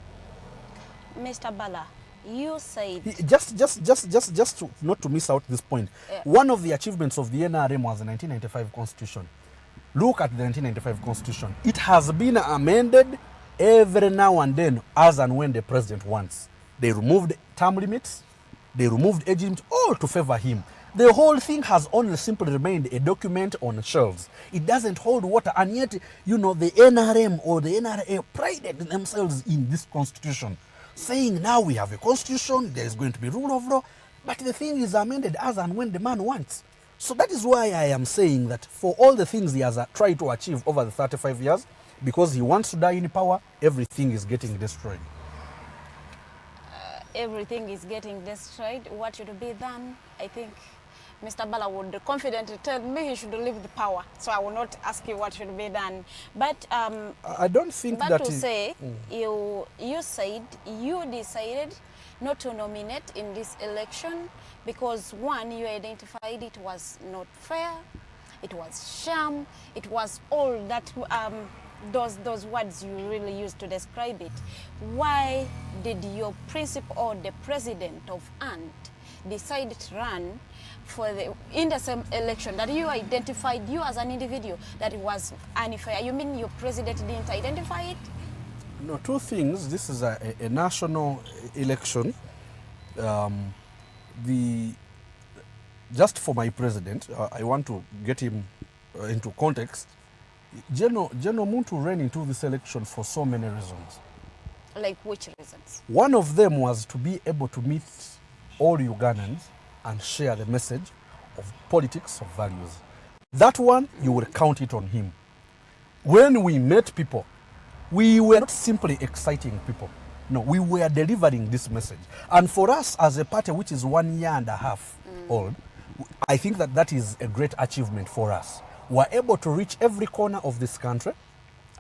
Mr. Bala, you said... Just to, not to miss out this point. One of the achievements of the NRM was the 1995 Constitution. Look at the 1995 Constitution. It has been amended every now and then as and when the president wants. They removed term limits. They removed age limits, all to favor him. The whole thing has only simply remained a document on shelves. It doesn't hold water, and yet, the NRM or the NRA prided themselves in this constitution, saying now we have a constitution, there is going to be rule of law, but the thing is amended as and when the man wants. So that is why I am saying that for all the things he has tried to achieve over the 35 years, because he wants to die in power, everything is getting destroyed. Everything is getting destroyed. What should be done? I think Mr. Bala would confidently tell me he should leave the power. So I will not ask you what should be done. But I don't think but that to say you said you decided not to nominate in this election because one, you identified it was not fair, it was sham, it was all that those words you really used to describe it. Why did your principal or the president of ANT decide to run in the same election that you identified you as an individual that it was unfair? You mean your president didn't identify it? No, two things. This is a national election. Just for my president, I want to get him into context. General Muntu ran into this election for so many reasons. Like which reasons? One of them was to be able to meet all Ugandans and share the message of politics, of values. That one, you will count it on him. When we met people, we were not simply exciting people. No, we were delivering this message. And for us as a party which is 1.5 years old, I think that is a great achievement for us. We're able to reach every corner of this country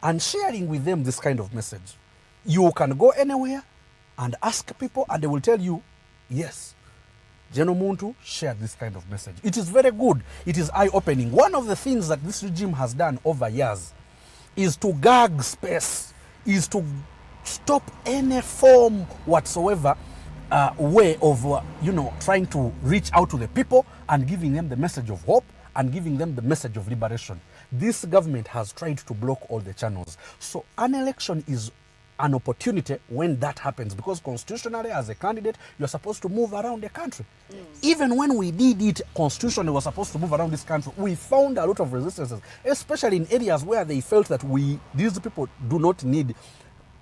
and sharing with them this kind of message. You can go anywhere and ask people and they will tell you, yes, General Muntu shared this kind of message. It is very good. It is eye-opening. One of the things that this regime has done over years is to gag space, is to stop any form whatsoever way of, trying to reach out to the people and giving them the message of hope and giving them the message of liberation. This government has tried to block all the channels. So an election is an opportunity when that happens, because constitutionally as a candidate, you're supposed to move around the country. Even when we did it, constitutionally was supposed to move around this country, we found a lot of resistances, especially in areas where they felt that these people do not need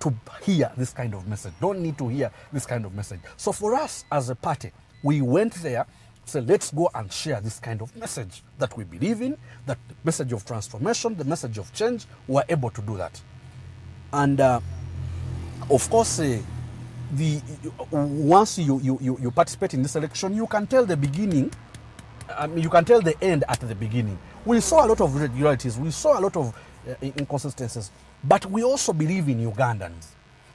to hear this kind of message, don't need to hear this kind of message. So for us as a party, we went there, said, let's go and share this kind of message that we believe in, that message of transformation, the message of change. We're able to do that. And of course, once you participate in this election, you can tell the beginning, you can tell the end at the beginning. We saw a lot of irregularities, we saw a lot of inconsistencies, but we also believe in Ugandans.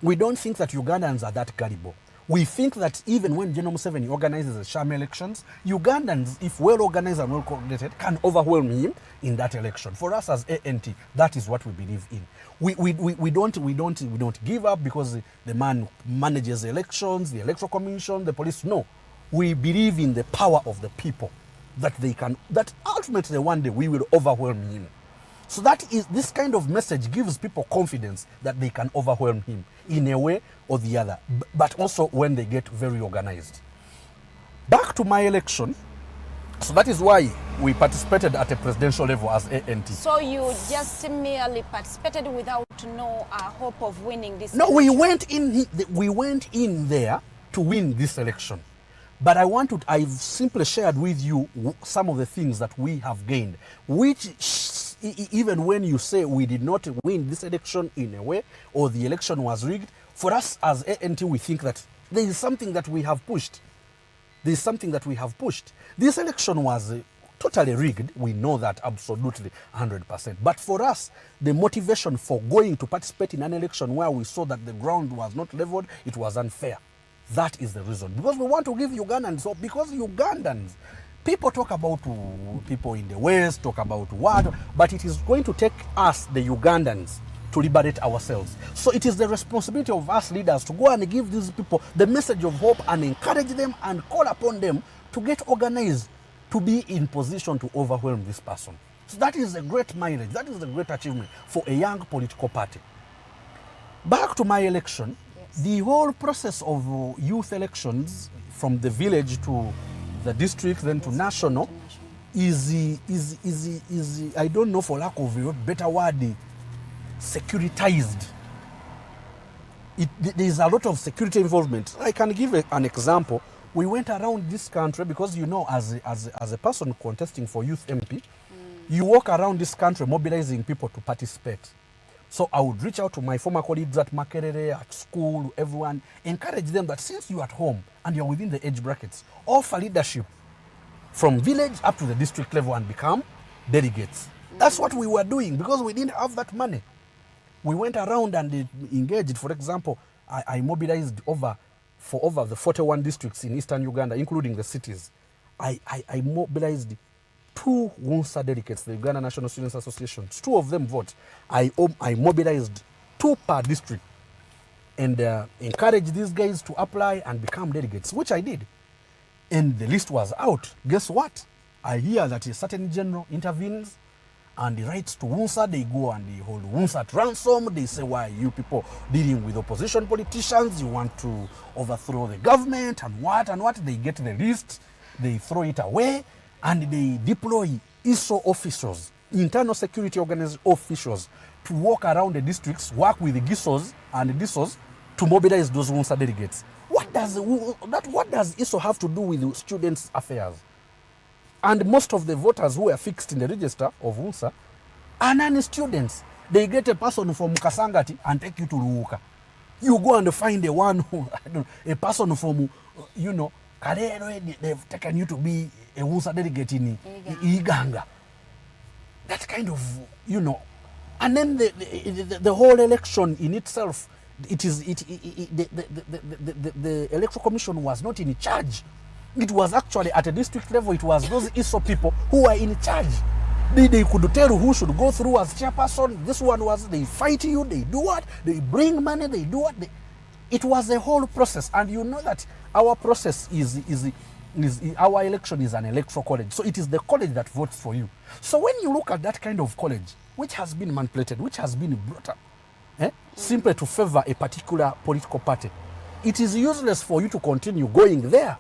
We don't think that Ugandans are that gullible. We think that even when General Museveni organizes the sham elections, Ugandans, if well organized and well coordinated, can overwhelm him in that election. For us as ANT, that is what we believe in. We don't give up because the man manages the elections, the electoral commission, the police. No, we believe in the power of the people, that ultimately one day we will overwhelm him. So this kind of message gives people confidence that they can overwhelm him in a way or the other, but also when they get very organized. Back to my election, so that is why we participated at a presidential level as ANT. So you just merely participated without no hope of winning this election? No, we went in there to win this election. But I've simply shared with you some of the things that we have gained, which even when you say we did not win this election in a way, or the election was rigged, for us as ANT, we think that there is something that we have pushed. This election was totally rigged. We know that absolutely 100%. But for us, the motivation for going to participate in an election where we saw that the ground was not leveled, it was unfair. That is the reason. Because we want to give Ugandans hope. Because Ugandans, people talk about people in the West, talk about what, but it is going to take us, the Ugandans, to liberate ourselves. So it is the responsibility of us leaders to go and give these people the message of hope and encourage them and call upon them to get organized, to be in position to overwhelm this person. So that is a great mileage, that is a great achievement for a young political party. Back to my election, the whole process of youth elections from the village to the district, then to national, is I don't know, for lack of a better word, securitized. There is a lot of security involvement. I can give an example. We went around this country because, as a person contesting for youth MP, you walk around this country mobilizing people to participate. So I would reach out to my former colleagues at Makerere, at school, everyone, encourage them that since you're at home and you're within the age brackets, offer leadership from village up to the district level and become delegates. That's what we were doing because we didn't have that money. We went around and engaged. For example, I mobilized for over the 41 districts in eastern Uganda, including the cities. I mobilized 2 WUNSA delegates, the Uganda National Students Association. 2 of them vote. I mobilized 2 per district and encouraged these guys to apply and become delegates, which I did. And the list was out. Guess what? I hear that a certain general intervenes and he writes to WUNSA. They go and they hold WUNSA at ransom. They say, why you people dealing with opposition politicians? You want to overthrow the government and what and what? They get the list, they throw it away, and they deploy ISO officials, internal security organization officials, to walk around the districts, work with the GISOs and the DISOs to mobilize those WUNSA delegates. What does ISO have to do with students' affairs? And most of the voters who are fixed in the register of WUNSA are non-students. They get a person from Kasangati and take you to Ruuka. You go and find a one who, a person from, Karere, they've taken you to be a WUNSA delegate in Iganga. That kind of, and then the whole election in itself, the Electoral Commission was not in charge. It was actually at a district level, it was those ISO people who were in charge. They could tell who should go through as chairperson. This one was, they fight you, they do what? They bring money, they do what? It was a whole process. And you know that our process our election is an electoral college. So it is the college that votes for you. So when you look at that kind of college, which has been manipulated, which has been brought up, simply to favor a particular political party, it is useless for you to continue going there.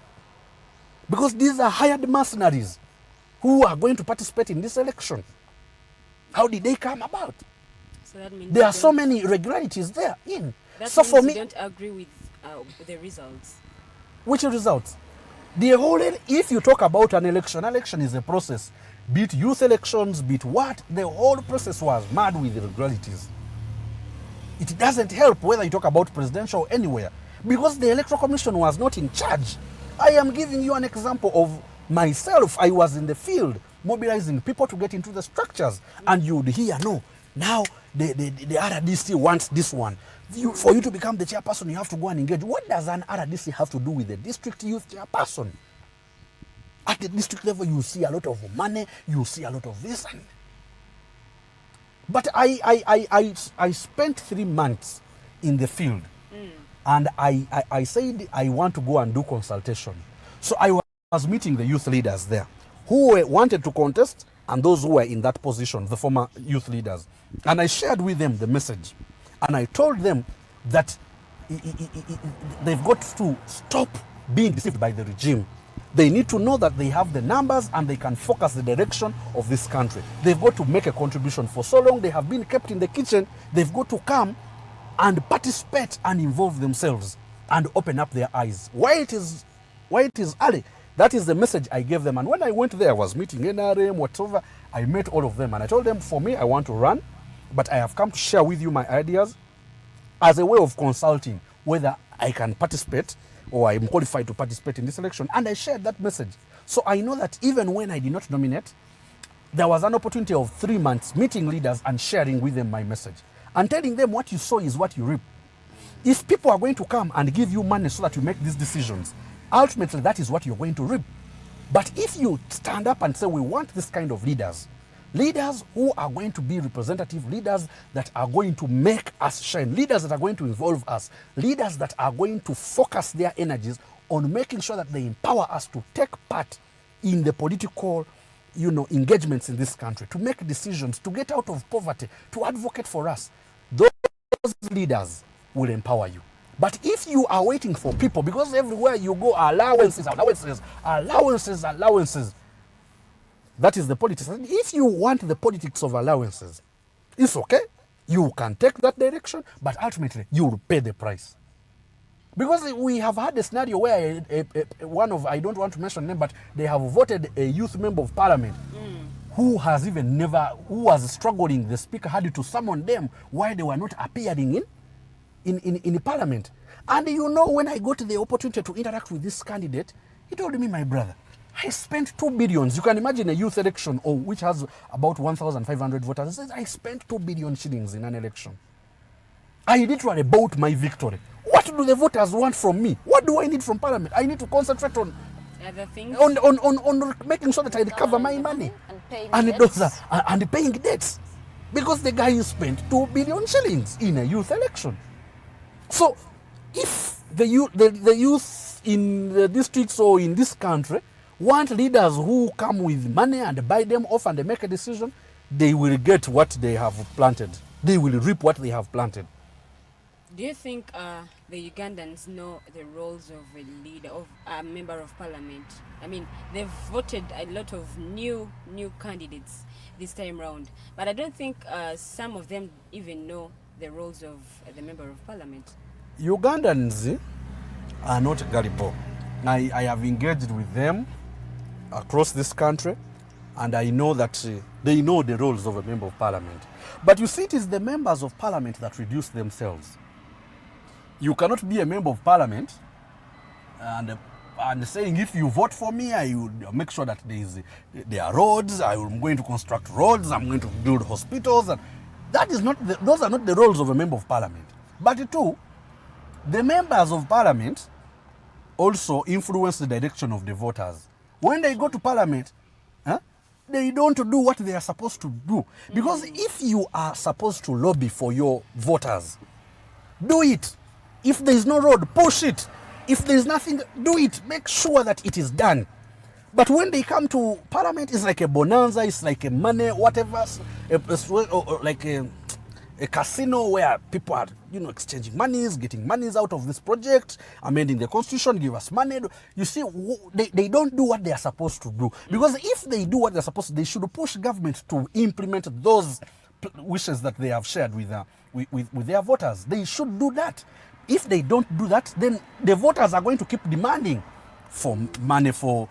Because these are hired mercenaries who are going to participate in this election. How did they come about? So that means there are so many irregularities there. That so means for me, you don't agree with the results. Which results? If you talk about an election is a process. Be it youth elections, be it what, the whole process was mad with irregularities. It doesn't help whether you talk about presidential or anywhere, because the Electoral Commission was not in charge. I am giving you an example of myself. I was in the field mobilizing people to get into the structures, and you'd hear, no, now the RDC wants this one. For you to become the chairperson, you have to go and engage. What does an RDC have to do with the district youth chairperson? At the district level, you see a lot of money, you see a lot of this. But I spent 3 months in the field, and I said I want to go and do consultation. So I was meeting the youth leaders there who wanted to contest and those who were in that position, the former youth leaders. And I shared with them the message. And I told them that they've got to stop being deceived by the regime. They need to know that they have the numbers and they can focus the direction of this country. They've got to make a contribution. For so long they have been kept in the kitchen. They've got to come and participate and involve themselves and open up their eyes. Why it is early. That is the message I gave them. And when I went there, I was meeting NRM, whatever. I met all of them and I told them, for me, I want to run, but I have come to share with you my ideas as a way of consulting whether I can participate or I'm qualified to participate in this election. And I shared that message. So I know that even when I did not nominate, there was an opportunity of 3 months meeting leaders and sharing with them my message and telling them what you sow is what you reap. If people are going to come and give you money so that you make these decisions, ultimately that is what you're going to reap. But if you stand up and say, we want this kind of leaders who are going to be representative, leaders that are going to make us shine, leaders that are going to involve us, leaders that are going to focus their energies on making sure that they empower us to take part in the political, engagements in this country, to make decisions, to get out of poverty, to advocate for us, those leaders will empower you. But if you are waiting for people, because everywhere you go, allowances, that is the politics. And if you want the politics of allowances, it's okay. You can take that direction, but ultimately you will pay the price. Because we have had a scenario where I don't want to mention name, but they have voted a youth member of parliament who was struggling, the speaker had to summon them why they were not appearing in parliament. And you know, when I got the opportunity to interact with this candidate, he told me, my brother, I spent 2 billion. You can imagine a youth election, which has about 1,500 voters. He says, I spent 2 billion shillings in an election. I literally bought my victory. What do the voters want from me? What do I need from parliament? I need to concentrate on other things, on making sure that I recover my money and paying debts, because the guy spent 2 billion shillings in a youth election. So if the youth in the districts or in this country want leaders who come with money and buy them off and they make a decision, they will get what they have planted. They will reap what they have planted. Do you think the Ugandans know the roles of a leader, of a member of parliament? I mean, they've voted a lot of new candidates this time round, but I don't think some of them even know the roles of the member of parliament. Ugandans are not gullible. I have engaged with them across this country, and I know that they know the roles of a member of parliament. But you see, it is the members of parliament that reduce themselves. You cannot be a member of parliament and saying, if you vote for me, I will make sure that there are roads, I'm going to construct roads, I'm going to build hospitals. And that is not those are not the roles of a member of parliament. But too, the members of parliament also influence the direction of the voters. When they go to parliament, they don't do what they are supposed to do. Because if you are supposed to lobby for your voters, do it. If there is no road, push it. If there is nothing, do it. Make sure that it is done. But when they come to parliament, it's like a bonanza, it's like a money, whatever, like a casino where people are, exchanging monies, getting monies out of this project, amending the constitution, give us money. You see, they don't do what they are supposed to do. Because if they do what they're supposed to, they should push government to implement those wishes that they have shared with their voters. They should do that. If they don't do that, then the voters are going to keep demanding for money for,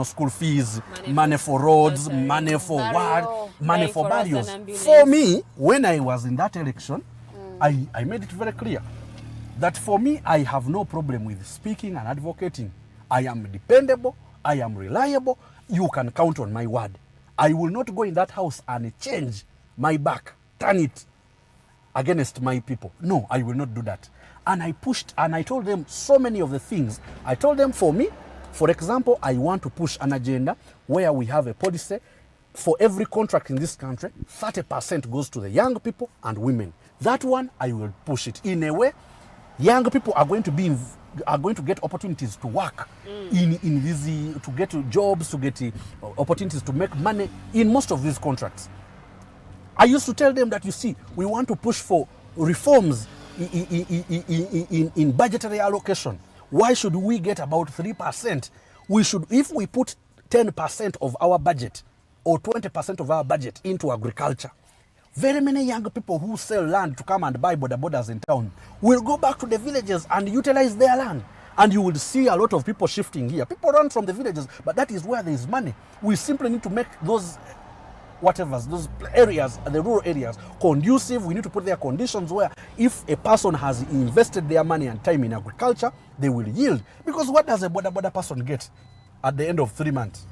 school fees, money for roads, money for what, money for barriers. For me, when I was in that election, I made it very clear that for me, I have no problem with speaking and advocating. I am dependable, I am reliable, you can count on my word. I will not go in that house and change my back, turn it against my people. No, I will not do that. And I pushed and I told them so many of the things. I told them, for me, for example, I want to push an agenda where we have a policy for every contract in this country, 30% goes to the young people and women. That one, I will push it. In a way, young people are going to get opportunities to work in these, to get jobs, to get opportunities to make money in most of these contracts. I used to tell them that, you see, we want to push for reforms in budgetary allocation. Why should we get about 3%? We should, if we put 10% of our budget or 20% of our budget into agriculture, very many young people who sell land to come and buy borders in town will go back to the villages and utilize their land. And you will see a lot of people shifting here. People run from the villages, but that is where there is money. We simply need to make those those areas, the rural areas, conducive. We need to put their conditions where if a person has invested their money and time in agriculture, they will yield. Because what does a border person get at the end of 3 months?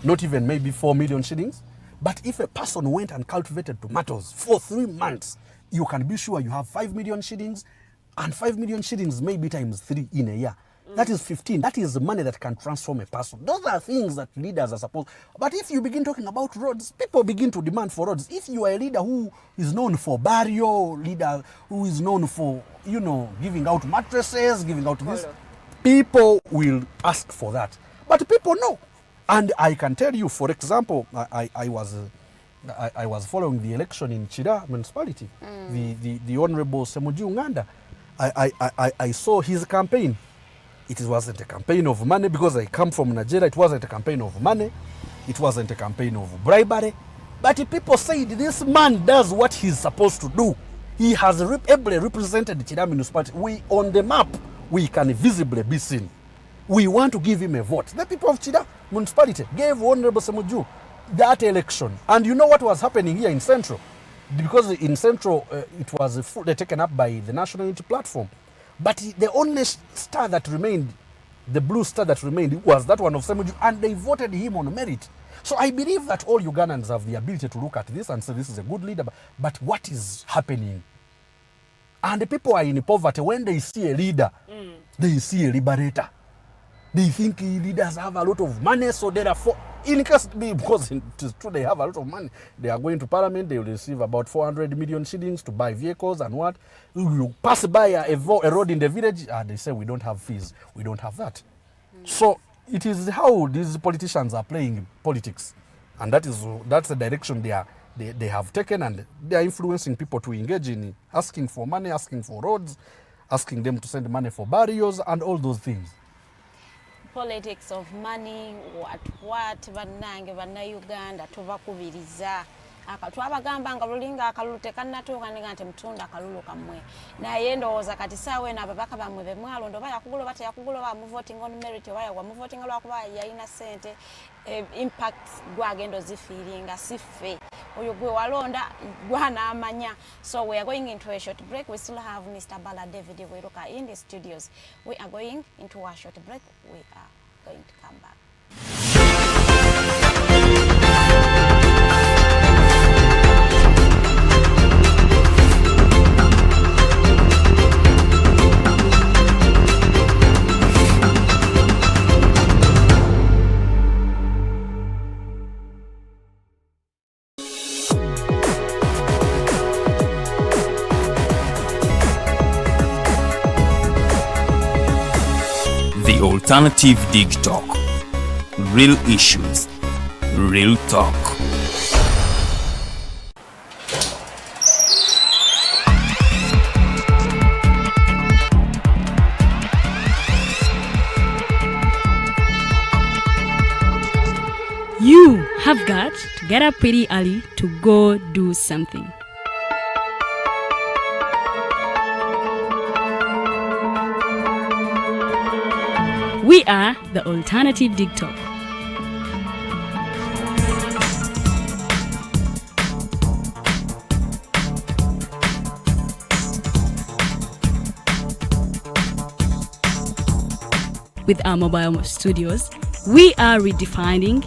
Not even maybe 4 million shillings. But if a person went and cultivated tomatoes for 3 months, you can be sure you have 5 million shillings, and 5 million shillings maybe times 3 in a year. That is 15. That is the money that can transform a person. Those are things that leaders are supposed. But if you begin talking about roads, people begin to demand for roads. If you are a leader who is known for burial, leader who is known for, giving out mattresses, giving out this, people will ask for that. But people know. And I can tell you, for example, I was following the election in Chira municipality, the Honorable Semuji Unganda. I saw his campaign. It wasn't a campaign of money because I come from Nigeria. It wasn't a campaign of money. It wasn't a campaign of bribery. But people said this man does what he's supposed to do. He has ably represented the Chira municipality. We, on the map, we can visibly be seen. We want to give him a vote. The people of Chira municipality gave Honorable Semuju that election. And you know what was happening here in Central? Because in Central, it was fully taken up by the National Unity Platform. But the only star that remained, the blue star that remained, was that one of Semuju, and they voted him on merit. So I believe that all Ugandans have the ability to look at this and say this is a good leader, but what is happening? And the people are in poverty. When they see a leader, they see a liberator. They think leaders have a lot of money, so therefore, in case, because it is true they have a lot of money, they are going to parliament, they will receive about 400 million shillings to buy vehicles and what. You pass by a road in the village, and they say we don't have fees, we don't have that. So it is how these politicians are playing politics, and that's the direction they have taken, and they are influencing people to engage in asking for money, asking for roads, asking them to send money for burials and all those things. Politics of money, what bannange bannayuganda tubakubiriza twabagamba nga lulinga akalulu tekannatuuka nga nti mutunda akalulu kammwe naye ndowooza kati saawe n'ababaka bammwe be mwalonda oba yakugula oba teyakugula oba muvoting on merit oba wamuvoting lwakuba yalina ssente impact gwagenda ozifiiringa siffe oyo gwe walonda gwanaamanya. So we are going into a short break. We still have Mr. Bala David Bwiruka in the studios. We are going into a short break. We are going to come back. Alternative Dig Talk. Real issues, real talk. You have got to get up pretty early to go do something. We are the Alternative Dig Talk. With our mobile studios, we are redefining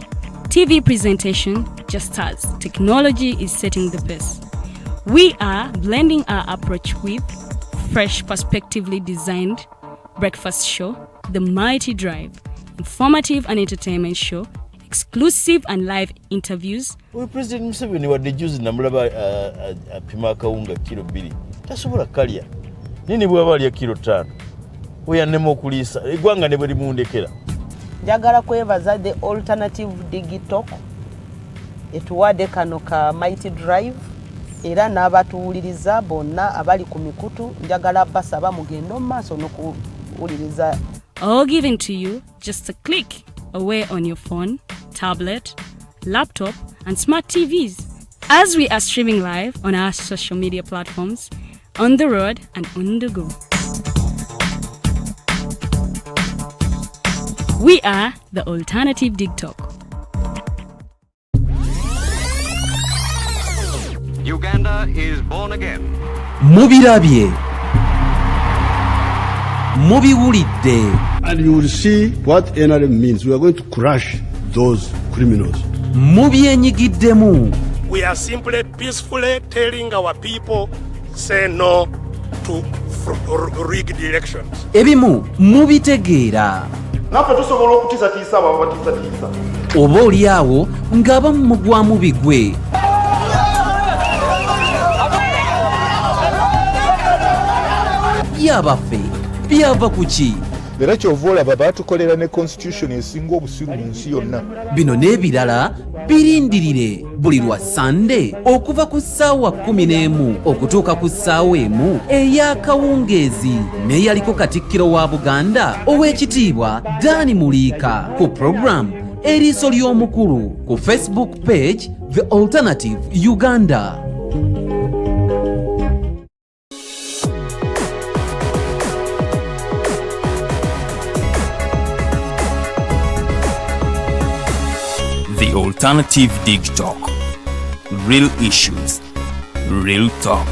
TV presentation just as technology is setting the pace. We are blending our approach with fresh, perspectively designed breakfast show, The Mighty Drive, informative and entertainment show, exclusive and live interviews. President Museveni wadde juzi namulaba apima akawunga kilo 2 tasobola kalya nini bwaba alya kilo 5 oyannema okuliisa eggwanga ne bwe limundekera. Njagala kwebaza the Alternative Digital etuwadde kano ka Mighty Drive era n'abatuwuliriza bonna abali ku mikutu njagala basaba mugendo maaso n'okuwuliriza. All given to you just a click away on your phone, tablet, laptop, and smart TVs. As we are streaming live on our social media platforms, on the road and on the go. We are the Alternative Dig Talk. Uganda is born again. Mubirabye. Mubiwulidde. And you will see what NRM means. We are going to crush those criminals. Mubyenyigiddemu. We are simply peacefully telling our people, say no to rigged elections. Ebimu mubitegeera. Naffe tusobola okutiisatiisa abo abatiisatiisa. Oba oli awo ng'abamu mugwamu bigwe. Byabaffe byava ku ki? Era kyova olaba baatukolera ne constitution esinga obusiru mu nsi yonna. Bino n'ebirala birindirire buli lwa Sande okuva ku ssaawa 11 okutuuka ku ssaawa 1 ey'akawungeezi n'eyaliko Katikkiro wa Buganda Oweekitiibwa Dani Muliika ku program Eriiso ly'Omukulu ku Facebook page The Alternative Uganda. The Alternative Dig Talk. Real issues, real talk.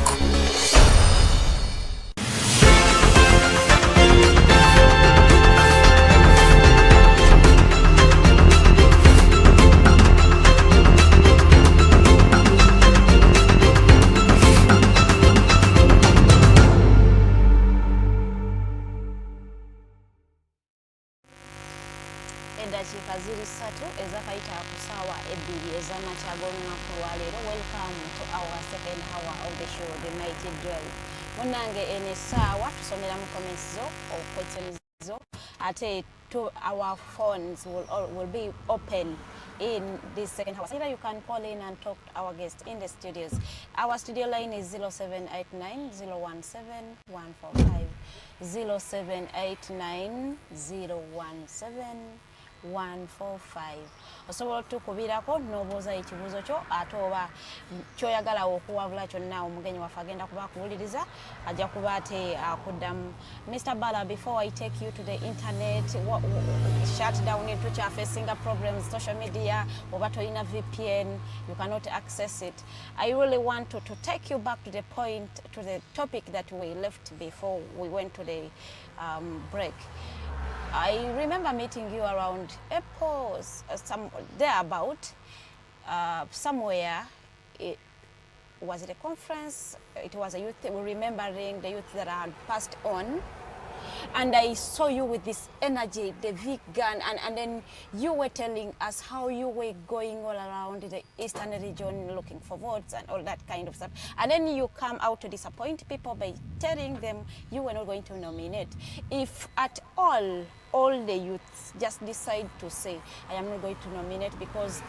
Eddakiika ziri 3 ezakayita ku ssaawa 2 ez'amakya g'olunaku lwaleero. Welcome to our second hour of the show, the Mighty Drive. Munnange eno essaawa tusomera mu comments zo or questions zo, ate our phones will be open in this second hour. Either you can call in and talk to our guest in the studios. Our studio line is 0789 017 145. 0789 017 145. Osobola otukubirako n'obuuza ekibuuzo kyo ate oba kyoyagala okuwabula kyonna omugenyi waffe agenda kuba akuwuliriza ajja kuba ate akuddamu. Mr. Bala, before I take you to the internet, shut down into facing problems, social media, oba toyina VPN, you cannot access it. I really want to take you back to the point, to the topic that we left before we went to the break. I remember meeting you around April, thereabout, somewhere. Was it a conference? It was a youth, remembering the youth that had passed on. And I saw you with this energy, the vegan, and then you were telling us how you were going all around the eastern region looking for votes and all that kind of stuff. And then you come out to disappoint people by telling them you were not going to nominate. If at all the youths just decide to say, I am not going to nominate because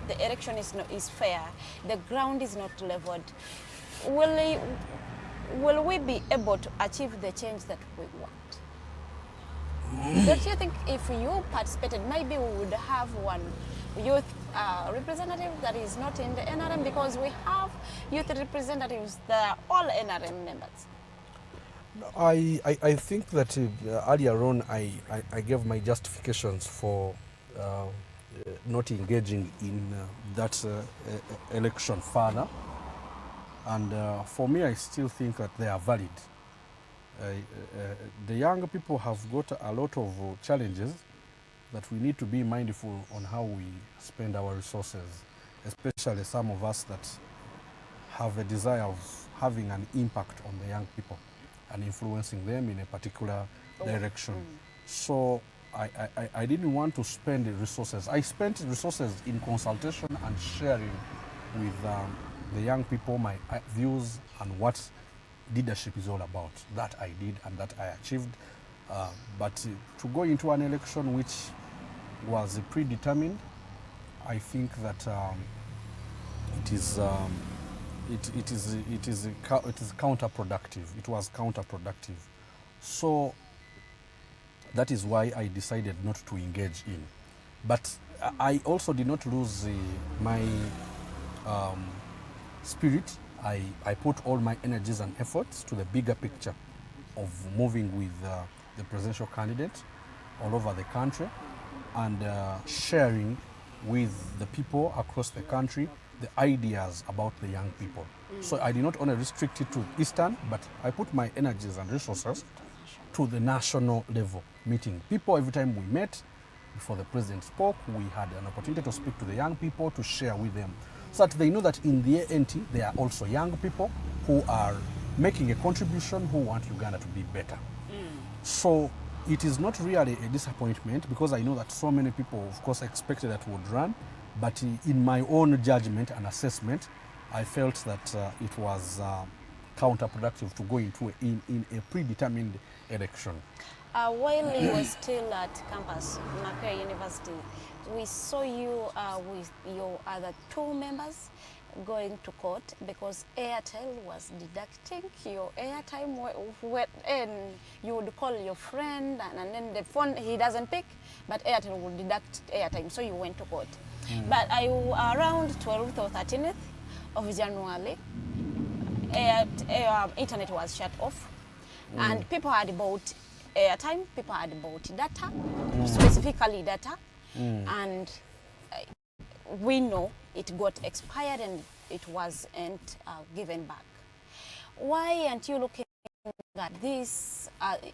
the election is fair, the ground is not leveled, will we be able to achieve the change that we want? Don't you think if you participated, maybe we would have one youth representative that is not in the NRM, because we have youth representatives that are all NRM members? I think that earlier on I gave my justifications for not engaging in that election further. And for me, I still think that they are valid. The young people have got a lot of challenges that we need to be mindful on how we spend our resources, especially some of us that have a desire of having an impact on the young people and influencing them in a particular direction. So I didn't want to spend the resources. I spent resources in consultation and sharing with the young people my views and what leadership is all about. That I did and that I achieved. But to go into an election which was predetermined, I think that it is counterproductive. It was counterproductive. So that is why I decided not to engage in. But I also did not lose my spirit. I put all my energies and efforts to the bigger picture of moving with the presidential candidate all over the country and sharing with the people across the country the ideas about the young people. So I did not only restrict it to Eastern, but I put my energies and resources to the national level, meeting people every time we met. Before the president spoke, we had an opportunity to speak to the young people, to share with them, so that they know that in the ANT, they are also young people who are making a contribution, who want Uganda to be better. So it is not really a disappointment, because I know that so many people, of course, expected that would run, but in my own judgment and assessment, I felt that it was counterproductive to go into in a predetermined election. While you were still at campus, Macquarie University, we saw you with your other two members going to court because Airtel was deducting your airtime, and you would call your friend and then the phone, he doesn't pick, but Airtel would deduct airtime, so you went to court. But around 12th or 13th of January, internet was shut off, and people had bought airtime, people had bought data, specifically data, and we know it got expired and it wasn't given back. Why aren't you looking at this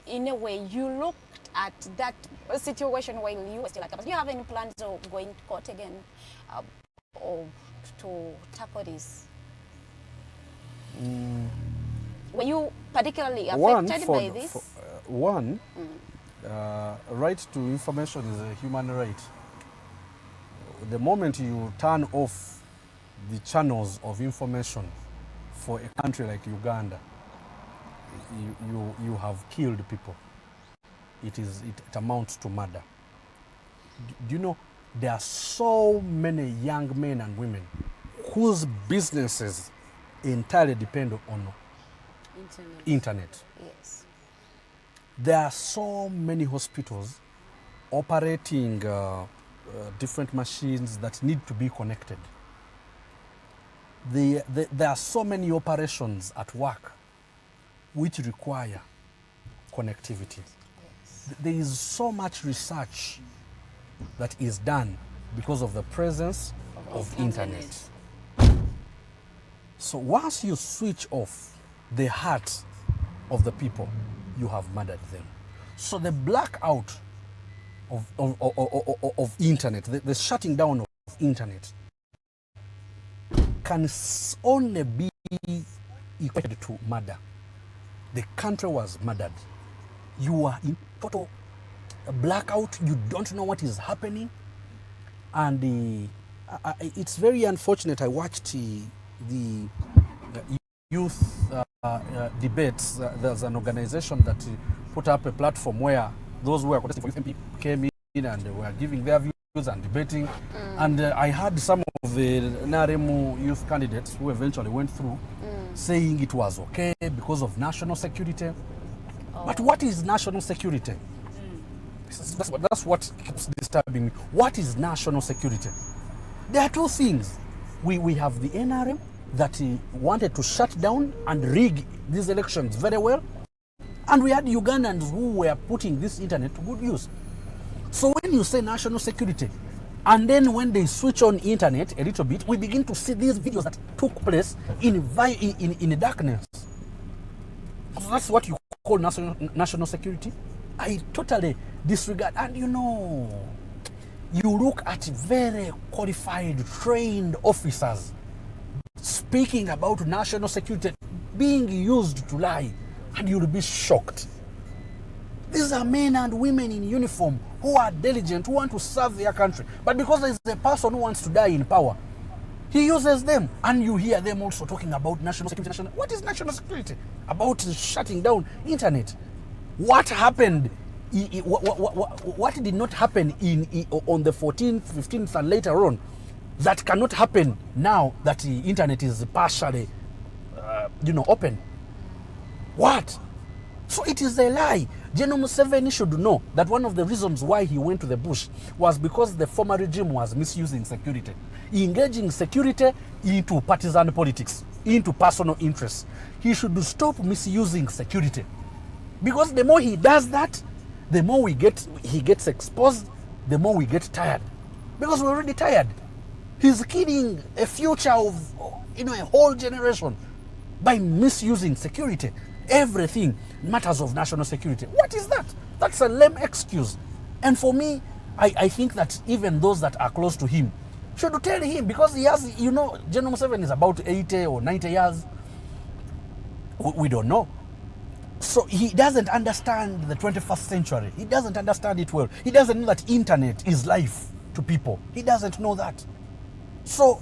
in a way? You looked at that situation while you were still at campus. Do you have any plans of going to court again or to tackle this? Were you particularly affected by this? Right to information is a human right. The moment you turn off the channels of information for a country like Uganda, you have killed people. It amounts to murder. Do you know there are so many young men and women whose businesses entirely depend on internet. Yes. There are so many hospitals operating different machines that need to be connected. There are so many operations at work which require connectivity. Yes. There is so much research that is done because of the presence of internet. So once you switch off the heart of the people, you have murdered them. So the blackout of internet, the shutting down of internet, can only be equated to murder. The country was murdered. You are in total blackout. You don't know what is happening. And it's very unfortunate. I watched the youth debates. There's an organization that put up a platform where those who were contesting for youth MP came in and they were giving their views and debating. And I heard some of the NRM youth candidates who eventually went through saying it was okay because of national security. But what is national security? That's what keeps disturbing me. What is national security? There are two things. We have the NRM that wanted to shut down and rig these elections very well. And we had Ugandans who were putting this internet to good use. So when you say national security, and then when they switch on internet a little bit, we begin to see these videos that took place in the darkness. So that's what you call national security? I totally disregard. And you know, you look at very qualified, trained officers speaking about national security being used to lie, and you'll be shocked. These are men and women in uniform who are diligent, who want to serve their country. But because there's a person who wants to die in power, he uses them. And you hear them also talking about national security. What is national security? About shutting down internet. What happened? What did not happen on the 14th, 15th, and later on that cannot happen now that the internet is partially, open? What? So it is a lie. General Museveni should know that one of the reasons why he went to the bush was because the former regime was misusing security, engaging security into partisan politics, into personal interests. He should stop misusing security, because the more he does that, the more he gets exposed, the more we get tired, because we're already tired. He's killing a future of a whole generation by misusing security. Everything matters of national security. What is that? That's a lame excuse. And for me, I think that even those that are close to him should tell him, because he has, General Museveni is about 80 or 90 years. We don't know. So he doesn't understand the 21st century. He doesn't understand it well. He doesn't know that internet is life to people. He doesn't know that. So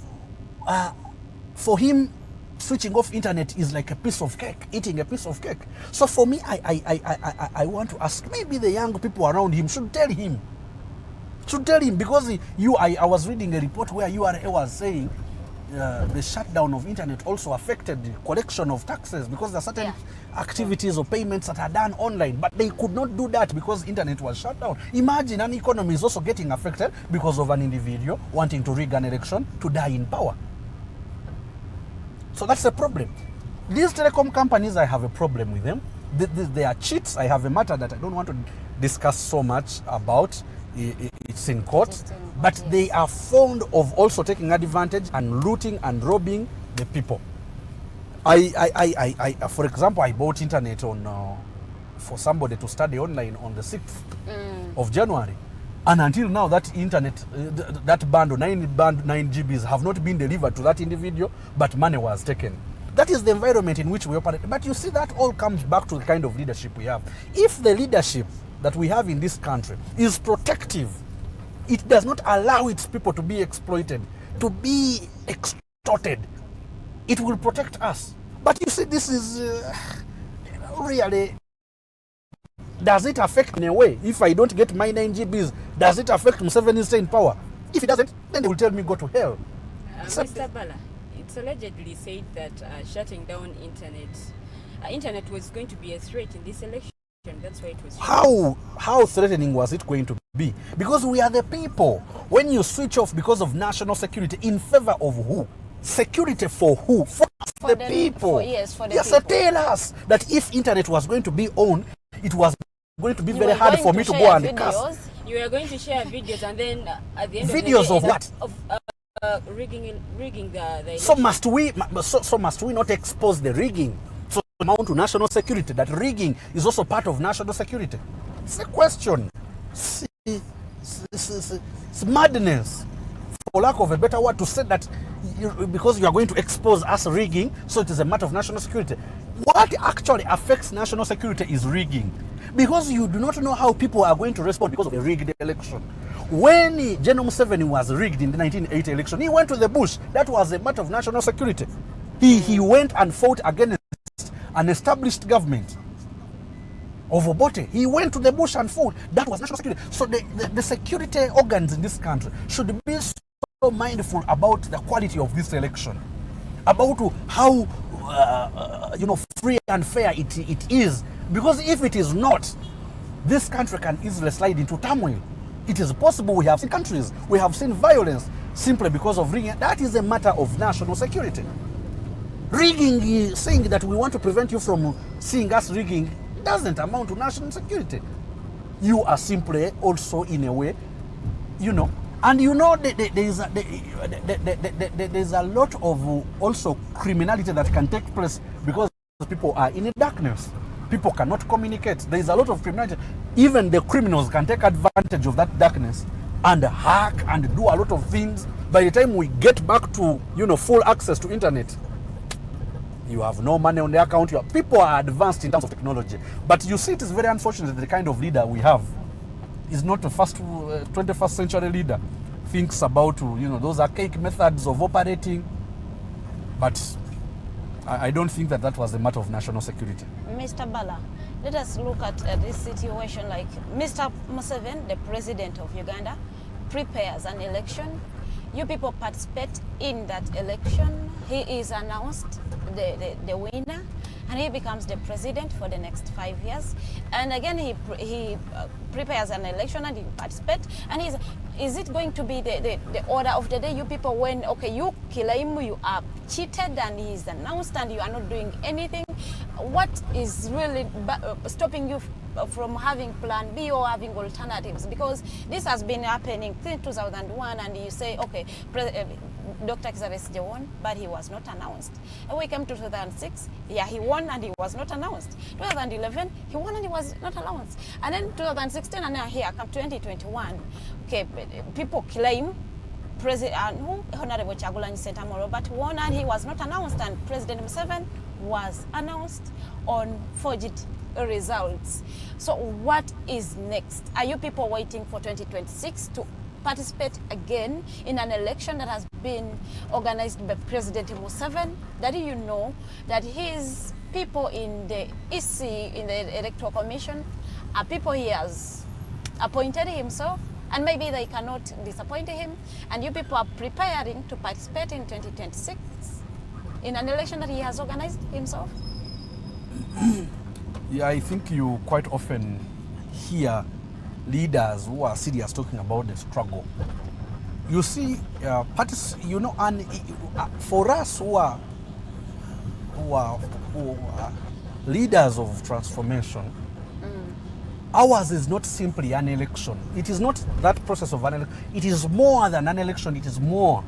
for him, switching off internet is like a piece of cake, eating a piece of cake. So for me, I want to ask, maybe the young people around him should tell him. Because I was reading a report where URA was saying the shutdown of internet also affected the collection of taxes, because there are certain activities or payments that are done online, but they could not do that because internet was shut down. Imagine an economy is also getting affected because of an individual wanting to rig an election to die in power. So that's a problem. These telecom companies, I have a problem with them. They are cheats. I have a matter that I don't want to discuss so much about. It's in court. but they are fond of also taking advantage and looting and robbing the people. I for example, I bought internet on for somebody to study online on the 6th of January. And until now, that internet, that bundle, 9 GBs have not been delivered to that individual, but money was taken. That is the environment in which we operate. But you see, that all comes back to the kind of leadership we have. If the leadership that we have in this country is protective, it does not allow its people to be exploited, to be extorted, it will protect us. But you see, this is really... Does it affect in a way? If I don't get my 9 GBs, does it affect Museveni's staying power? If it doesn't, then they will tell me go to hell. Mr. Bala, it's allegedly said that shutting down internet was going to be a threat in this election. That's why it was shut. How threatening was it going to be? Because we are the people. When you switch off because of national security, in favor of who? Security for who? For the people. For the people. So tell us that if internet was going to be on, it was going to be very hard for me to go and cast. You are going to share videos, and then at the end videos of the day, of what? Of rigging the so must we not expose the rigging? So amount to national security, that rigging is also part of national security. It's a question. It's madness, for lack of a better word, to say that because you are going to expose us rigging, so it is a matter of national security. What actually affects national security is rigging, because you do not know how people are going to respond because of a rigged election. When General Museveni was rigged in the 1980 election, he went to the bush. That was a matter of national security. He went and fought against an established government of Obote. He went to the bush and fought. That was national security. So the security organs in this country should be so mindful about the quality of this election, about how free and fair it is. Because if it is not, this country can easily slide into turmoil. It is possible. We have seen countries, we have seen violence simply because of rigging. That is a matter of national security. Rigging, saying that we want to prevent you from seeing us rigging, doesn't amount to national security. You are simply also, in a way, and there's a lot of also criminality that can take place because people are in the darkness. People cannot communicate. There is a lot of criminality. Even the criminals can take advantage of that darkness and hack and do a lot of things. By the time we get back to full access to internet, you have no money on the account. People are advanced in terms of technology. But you see, it is very unfortunate that the kind of leader we have is not a 21st century leader. Thinks about those archaic methods of operating. But I don't think that was a matter of national security. Mr. Bala, let us look at this situation like Mr. Museveni, the president of Uganda, prepares an election. You people participate in that election. He is announced the winner, and he becomes the president for the next 5 years. And again, he prepares an election and he participates. And is it going to be the order of the day? You people, when you claim you are cheated and he is announced and you are not doing anything, what is really stopping you from having plan B or having alternatives? Because this has been happening since 2001, and you say, Dr. Kizabesije won, but he was not announced. And we came to 2006, he won and he was not announced. 2011, he won and he was not announced. And then 2016, and now here come 2021. People claim President Honorable Kyagulanyi Ssentamu but won and he was not announced, and President Museveni was announced on forged results. So what is next? Are you people waiting for 2026 to participate again in an election that has been organized by President Museveni? That you know that his people in the EC, in the Electoral Commission, are people he has appointed himself, and maybe they cannot disappoint him, and you people are preparing to participate in 2026 in an election that he has organized himself? Yeah, I think you quite often hear leaders who are serious talking about the struggle. You see, parties, and for us who are leaders of transformation, Ours is not simply an election. It is not that process of an election. It is more than an election. It is more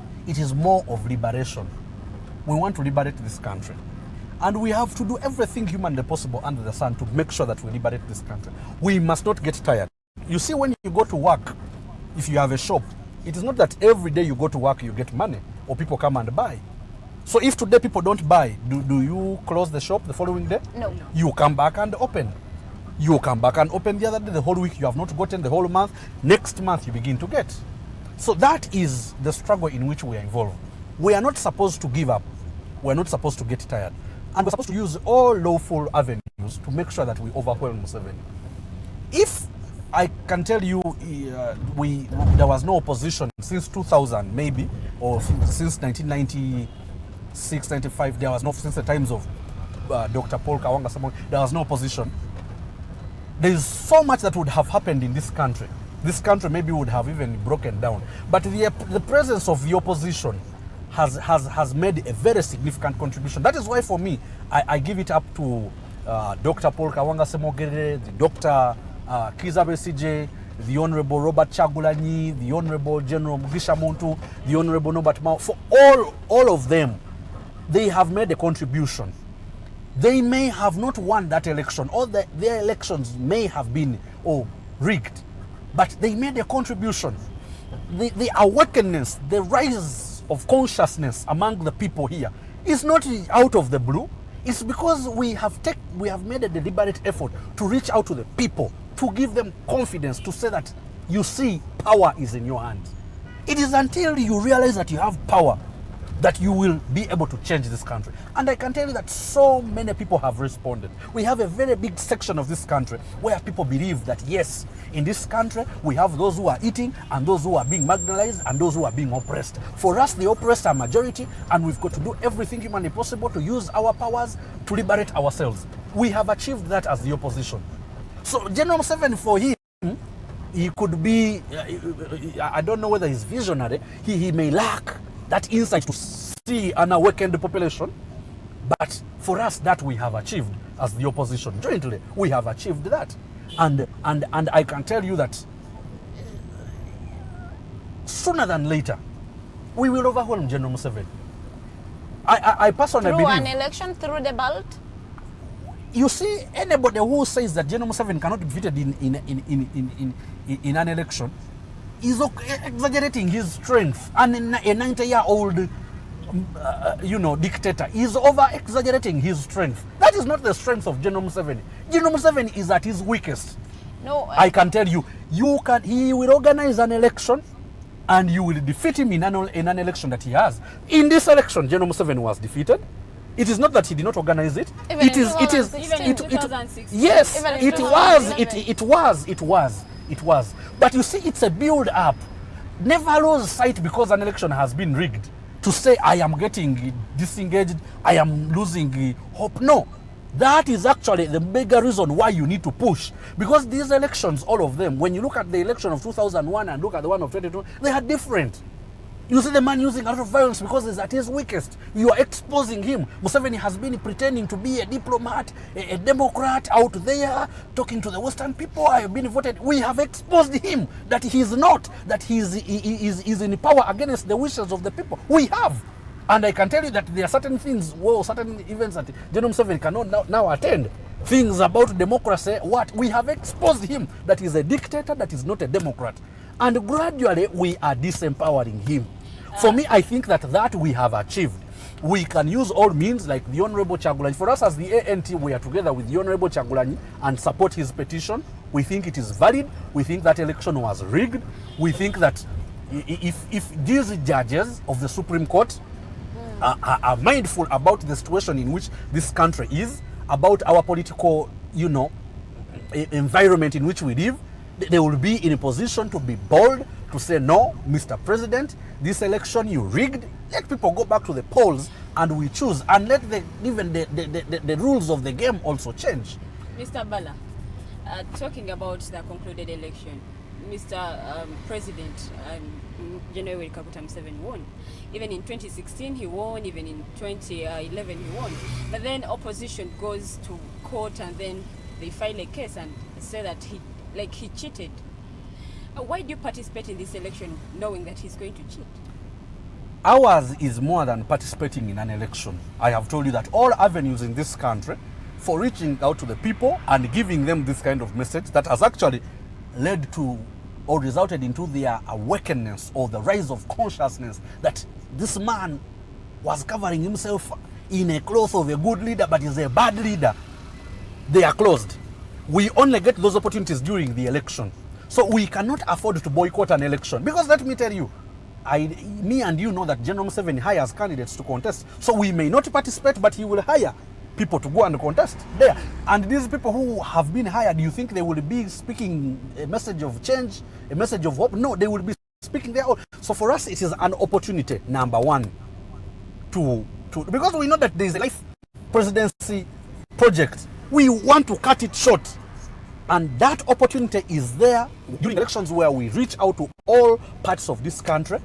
of liberation. We want to liberate this country. And we have to do everything humanly possible under the sun to make sure that we liberate this country. We must not get tired. You see, when you go to work, if you have a shop, it is not that every day you go to work you get money or people come and buy. So if today people don't buy, do you close the shop the following day? No. You come back and open. You come back and open the other day, the whole week you have not gotten, the whole month. Next month you begin to get. So that is the struggle in which we are involved. We are not supposed to give up. We are not supposed to get tired. And we're supposed to use all lawful avenues to make sure that we overwhelm Museveni. If I can tell you there was no opposition since 2000 maybe, or since 1996, 95, there was no, since the times of Dr. Paul Kawanga, there was no opposition. There is so much that would have happened in this country. This country maybe would have even broken down. But the presence of the opposition has made a very significant contribution. That is why for me, I give it up to Dr. Paul Kawanga Semogere, the Dr. Kiza Besije, the Honorable Robert Chagulanyi, the Honorable General Mugisha Muntu, the Honorable Norbert Mao. For all of them, they have made a contribution. They may have not won that election, or their elections may have been rigged, but they made a contribution. The awakeness, the rise of consciousness among the people here is not out of the blue. It's because we have made a deliberate effort to reach out to the people, to give them confidence, to say that, you see, power is in your hands. It is until you realize that you have power that you will be able to change this country. And I can tell you that so many people have responded. We have a very big section of this country where people believe that, yes, in this country, we have those who are eating and those who are being marginalized and those who are being oppressed. For us, the oppressed are majority, and we've got to do everything humanly possible to use our powers to liberate ourselves. We have achieved that as the opposition. So General Museveni, for him, he could be, I don't know whether he's visionary, he may lack that insight to see an awakened population, but for us, that we have achieved as the opposition jointly. We have achieved that, and I can tell you that sooner than later, we will overwhelm General Museveni. I personally through believe, an election, through the ballot. You see, anybody who says that General Museveni cannot be defeated in an election is exaggerating his strength. And a 90-year-old, dictator is over-exaggerating his strength. That is not the strength of General Museveni. General Museveni is at his weakest. No, I can tell you, he will organize an election and you will defeat him in an election that he has. In this election, General Museveni was defeated. It is not that he did not organize it. Even it is. Even in 2016. Yes, Even in it was. But you see, it's a build-up. Never lose sight because an election has been rigged to say I am getting disengaged, I am losing hope. No, that is actually the bigger reason why you need to push. Because these elections, all of them, when you look at the election of 2001 and look at the one of 2022, they are different. You see the man using a lot of violence because he's at his weakest. You are exposing him. Museveni has been pretending to be a diplomat, a Democrat out there, talking to the Western people. I have been voted. We have exposed him that he is not, that he is in power against the wishes of the people. We have. And I can tell you that there are certain things, certain events that General Museveni cannot now attend. Things about democracy, we have exposed him that he is a dictator, that is not a Democrat. And gradually, we are disempowering him. For me, I think that we have achieved. We can use all means like the Honorable Chagulanyi. For us as the ANT, we are together with the Honorable Chagulanyi and support his petition. We think it is valid. We think that election was rigged. We think that if these judges of the Supreme Court are mindful about the situation in which this country is, about our political, environment in which we live, they will be in a position to be bold, to say, no, Mr. President, this election you rigged. Let people go back to the polls and we choose. And let even the rules of the game also change. Mr. Bala, talking about the concluded election, Mr. President Yoweri Tibuhaburwa Museveni won. Even in 2016 he won, even in 2011 he won. But then opposition goes to court and then they file a case and say that like he cheated. Why do you participate in this election knowing that he's going to cheat? Ours is more than participating in an election. I have told you that all avenues in this country for reaching out to the people and giving them this kind of message that has actually led to or resulted into their awakeness or the rise of consciousness that this man was covering himself in a cloth of a good leader but is a bad leader. They are closed. We only get those opportunities during the election. So we cannot afford to boycott an election because let me tell you, me and you know that General Museveni hires candidates to contest. So we may not participate, but he will hire people to go and contest there. And these people who have been hired, you think they will be speaking a message of change, a message of hope? No, they will be speaking there. So for us, it is an opportunity, number one, because we know that there is a life presidency project. We want to cut it short. And that opportunity is there during elections where we reach out to all parts of this country,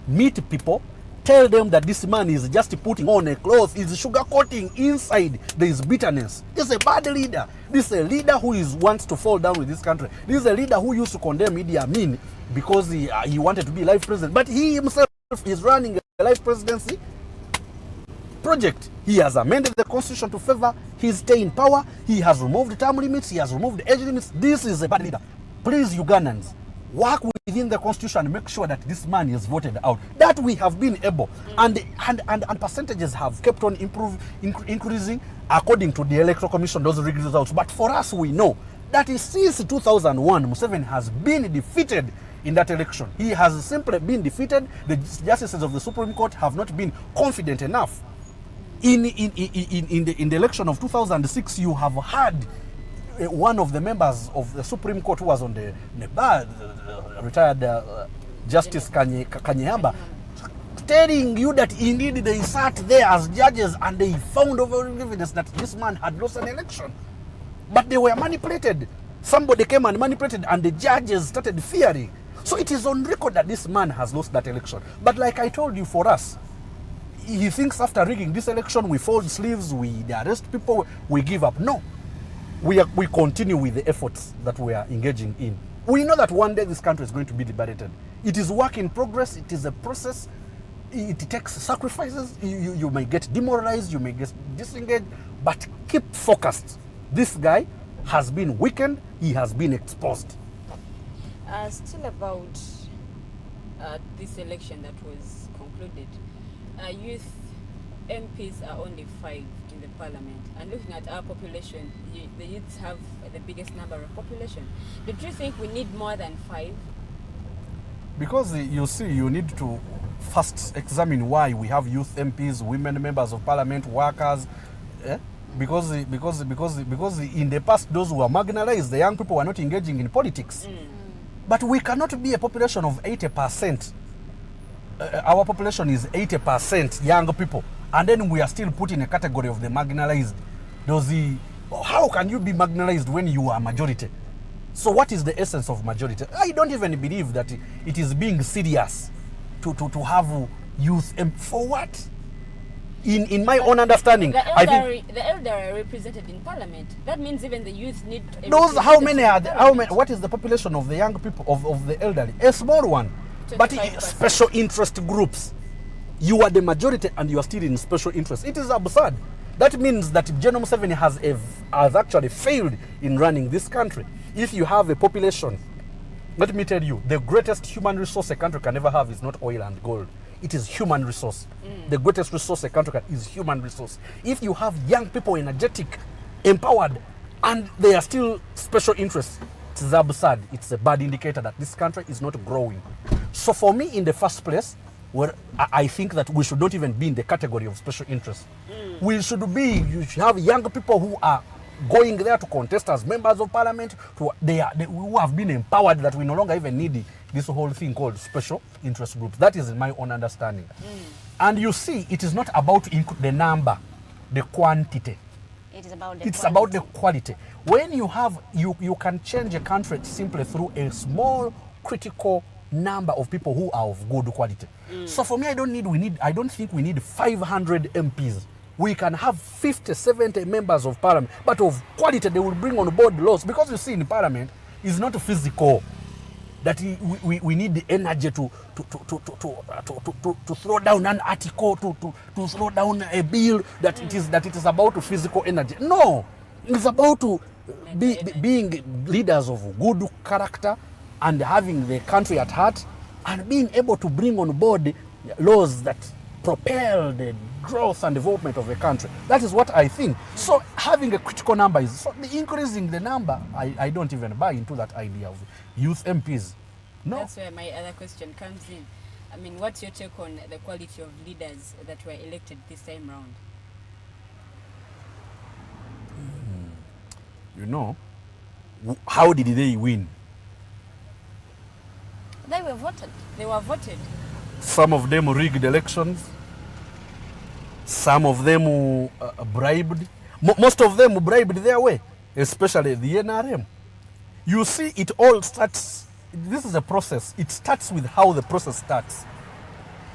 meet people, tell them that this man is just putting on a cloth, is sugarcoating inside. There is bitterness. This is a bad leader. This is a leader who wants to fall down with this country. This is a leader who used to condemn Idi Amin because he wanted to be life president. But he himself is running a life presidency project. He has amended the constitution to favor his stay in power. He has removed term limits. He has removed age limits. This is a bad leader. Please, Ugandans, work within the constitution and make sure that this man is voted out. That we have been able. And percentages have kept on increasing according to the Electoral Commission, those results. But for us, we know that since 2001, Museveni has been defeated in that election. He has simply been defeated. The justices of the Supreme Court have not been confident enough. In the election of 2006, you have had one of the members of the Supreme Court who was on the bar, retired Justice Kanyehamba, telling you that indeed they sat there as judges and they found overwhelming evidence that this man had lost an election. But they were manipulated. Somebody came and manipulated and the judges started fearing. So it is on record that this man has lost that election. But like I told you, for us, he thinks after rigging this election, we fold sleeves, we arrest people, we give up. No. We continue with the efforts that we are engaging in. We know that one day this country is going to be liberated. It is work in progress. It is a process. It takes sacrifices. You may get demoralized. You may get disengaged. But keep focused. This guy has been weakened. He has been exposed. Still about this election that was concluded. Youth MPs are only 5 in the parliament, and looking at our population, the youths have the biggest number of population. Do you think we need more than 5? Because you see, you need to first examine why we have youth MPs, women members of parliament, workers. Because in the past, those who were marginalized, the young people were not engaging in politics. But we cannot be a population of 80%. Our population is 80% young people, and then we are still put in a category of the marginalized. How can you be marginalized when you are majority? So what is the essence of majority? I don't even believe that it is being serious to have youth. For what? In my own understanding, I think the elderly are represented in parliament. That means even the youth need. Those how many are? How many? What is the population of the young people of the elderly? A small one. But special interest groups, you are the majority and you are still in special interest. It is absurd. That means that General Museveni has actually failed in running this country. If you have a population, let me tell you, the greatest human resource a country can ever have is not oil and gold. It is human resource. The greatest resource a country can is human resource. If you have young people, energetic, empowered, and they are still special interests, it is absurd. It's a bad indicator that this country is not growing. So for me, in the first place, I think that we should not even be in the category of special interest. You should have young people who are going there to contest as members of parliament, who have been empowered, that we no longer even need this whole thing called special interest groups. That is in my own understanding. And you see, it is not about the number, the quantity. It is about about the quality. When you have, you can change a country simply through a small critical number of people who are of good quality. So for me, I don't think we need 500 MPs. We can have 50, 70 members of parliament, but of quality. They will bring on board laws, because you see in parliament, is not physical. That we need the energy to throw down an article, to throw down a bill, that it is about physical energy. No, it's about being leaders of good character and having the country at heart and being able to bring on board laws that propel the growth and development of a country. That is what I think. So having a critical number is so increasing the number. I don't even buy into that idea of youth MPs. No. That's where my other question comes in. I mean, what's your take on the quality of leaders that were elected this time round? You know, how did they win? They were voted. They were voted. Some of them rigged elections. Some of them bribed. Most of them bribed their way, especially the NRM. You see, it all starts, this is a process. It starts with how the process starts.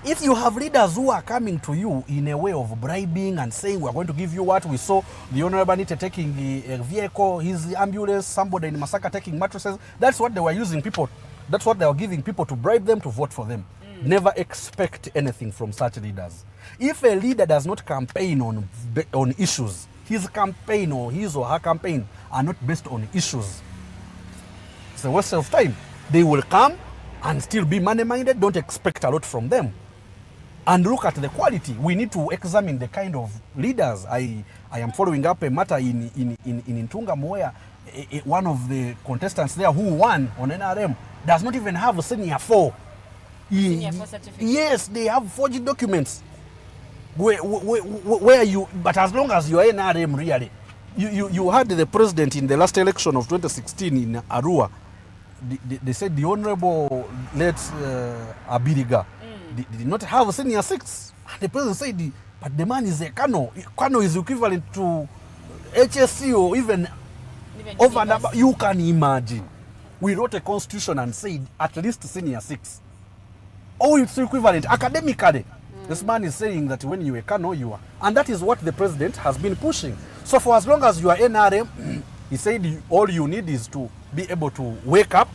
If you have leaders who are coming to you in a way of bribing and saying, we're going to give you what we saw, the Honorable Anita taking a vehicle, his ambulance, somebody in Masaka taking mattresses, that's what they were using people, that's what they were giving people to bribe them to vote for them. Never expect anything from such leaders. If a leader does not campaign on issues, his campaign or his or her campaign are not based on issues, it's a waste of time. They will come and still be money-minded. Don't expect a lot from them. And look at the quality. We need to examine the kind of leaders. I am following up a matter in Ntunga where one of the contestants there who won on NRM does not even have a senior 4. Senior 4 certificate. Yes, they have forged documents. Where you, but as long as you are NRM really, you had the president in the last election of 2016 in Arua. They said the Honorable late Abiriga did not have a senior 6. And the president said, but the man is a Kano. Kano is equivalent to HSC or even over and above. You can imagine. We wrote a constitution and said at least senior 6. Oh, it's equivalent academically. This man is saying that when you are Kano, you are. And that is what the president has been pushing. So for as long as you are NRM, he said all you need is to be able to wake up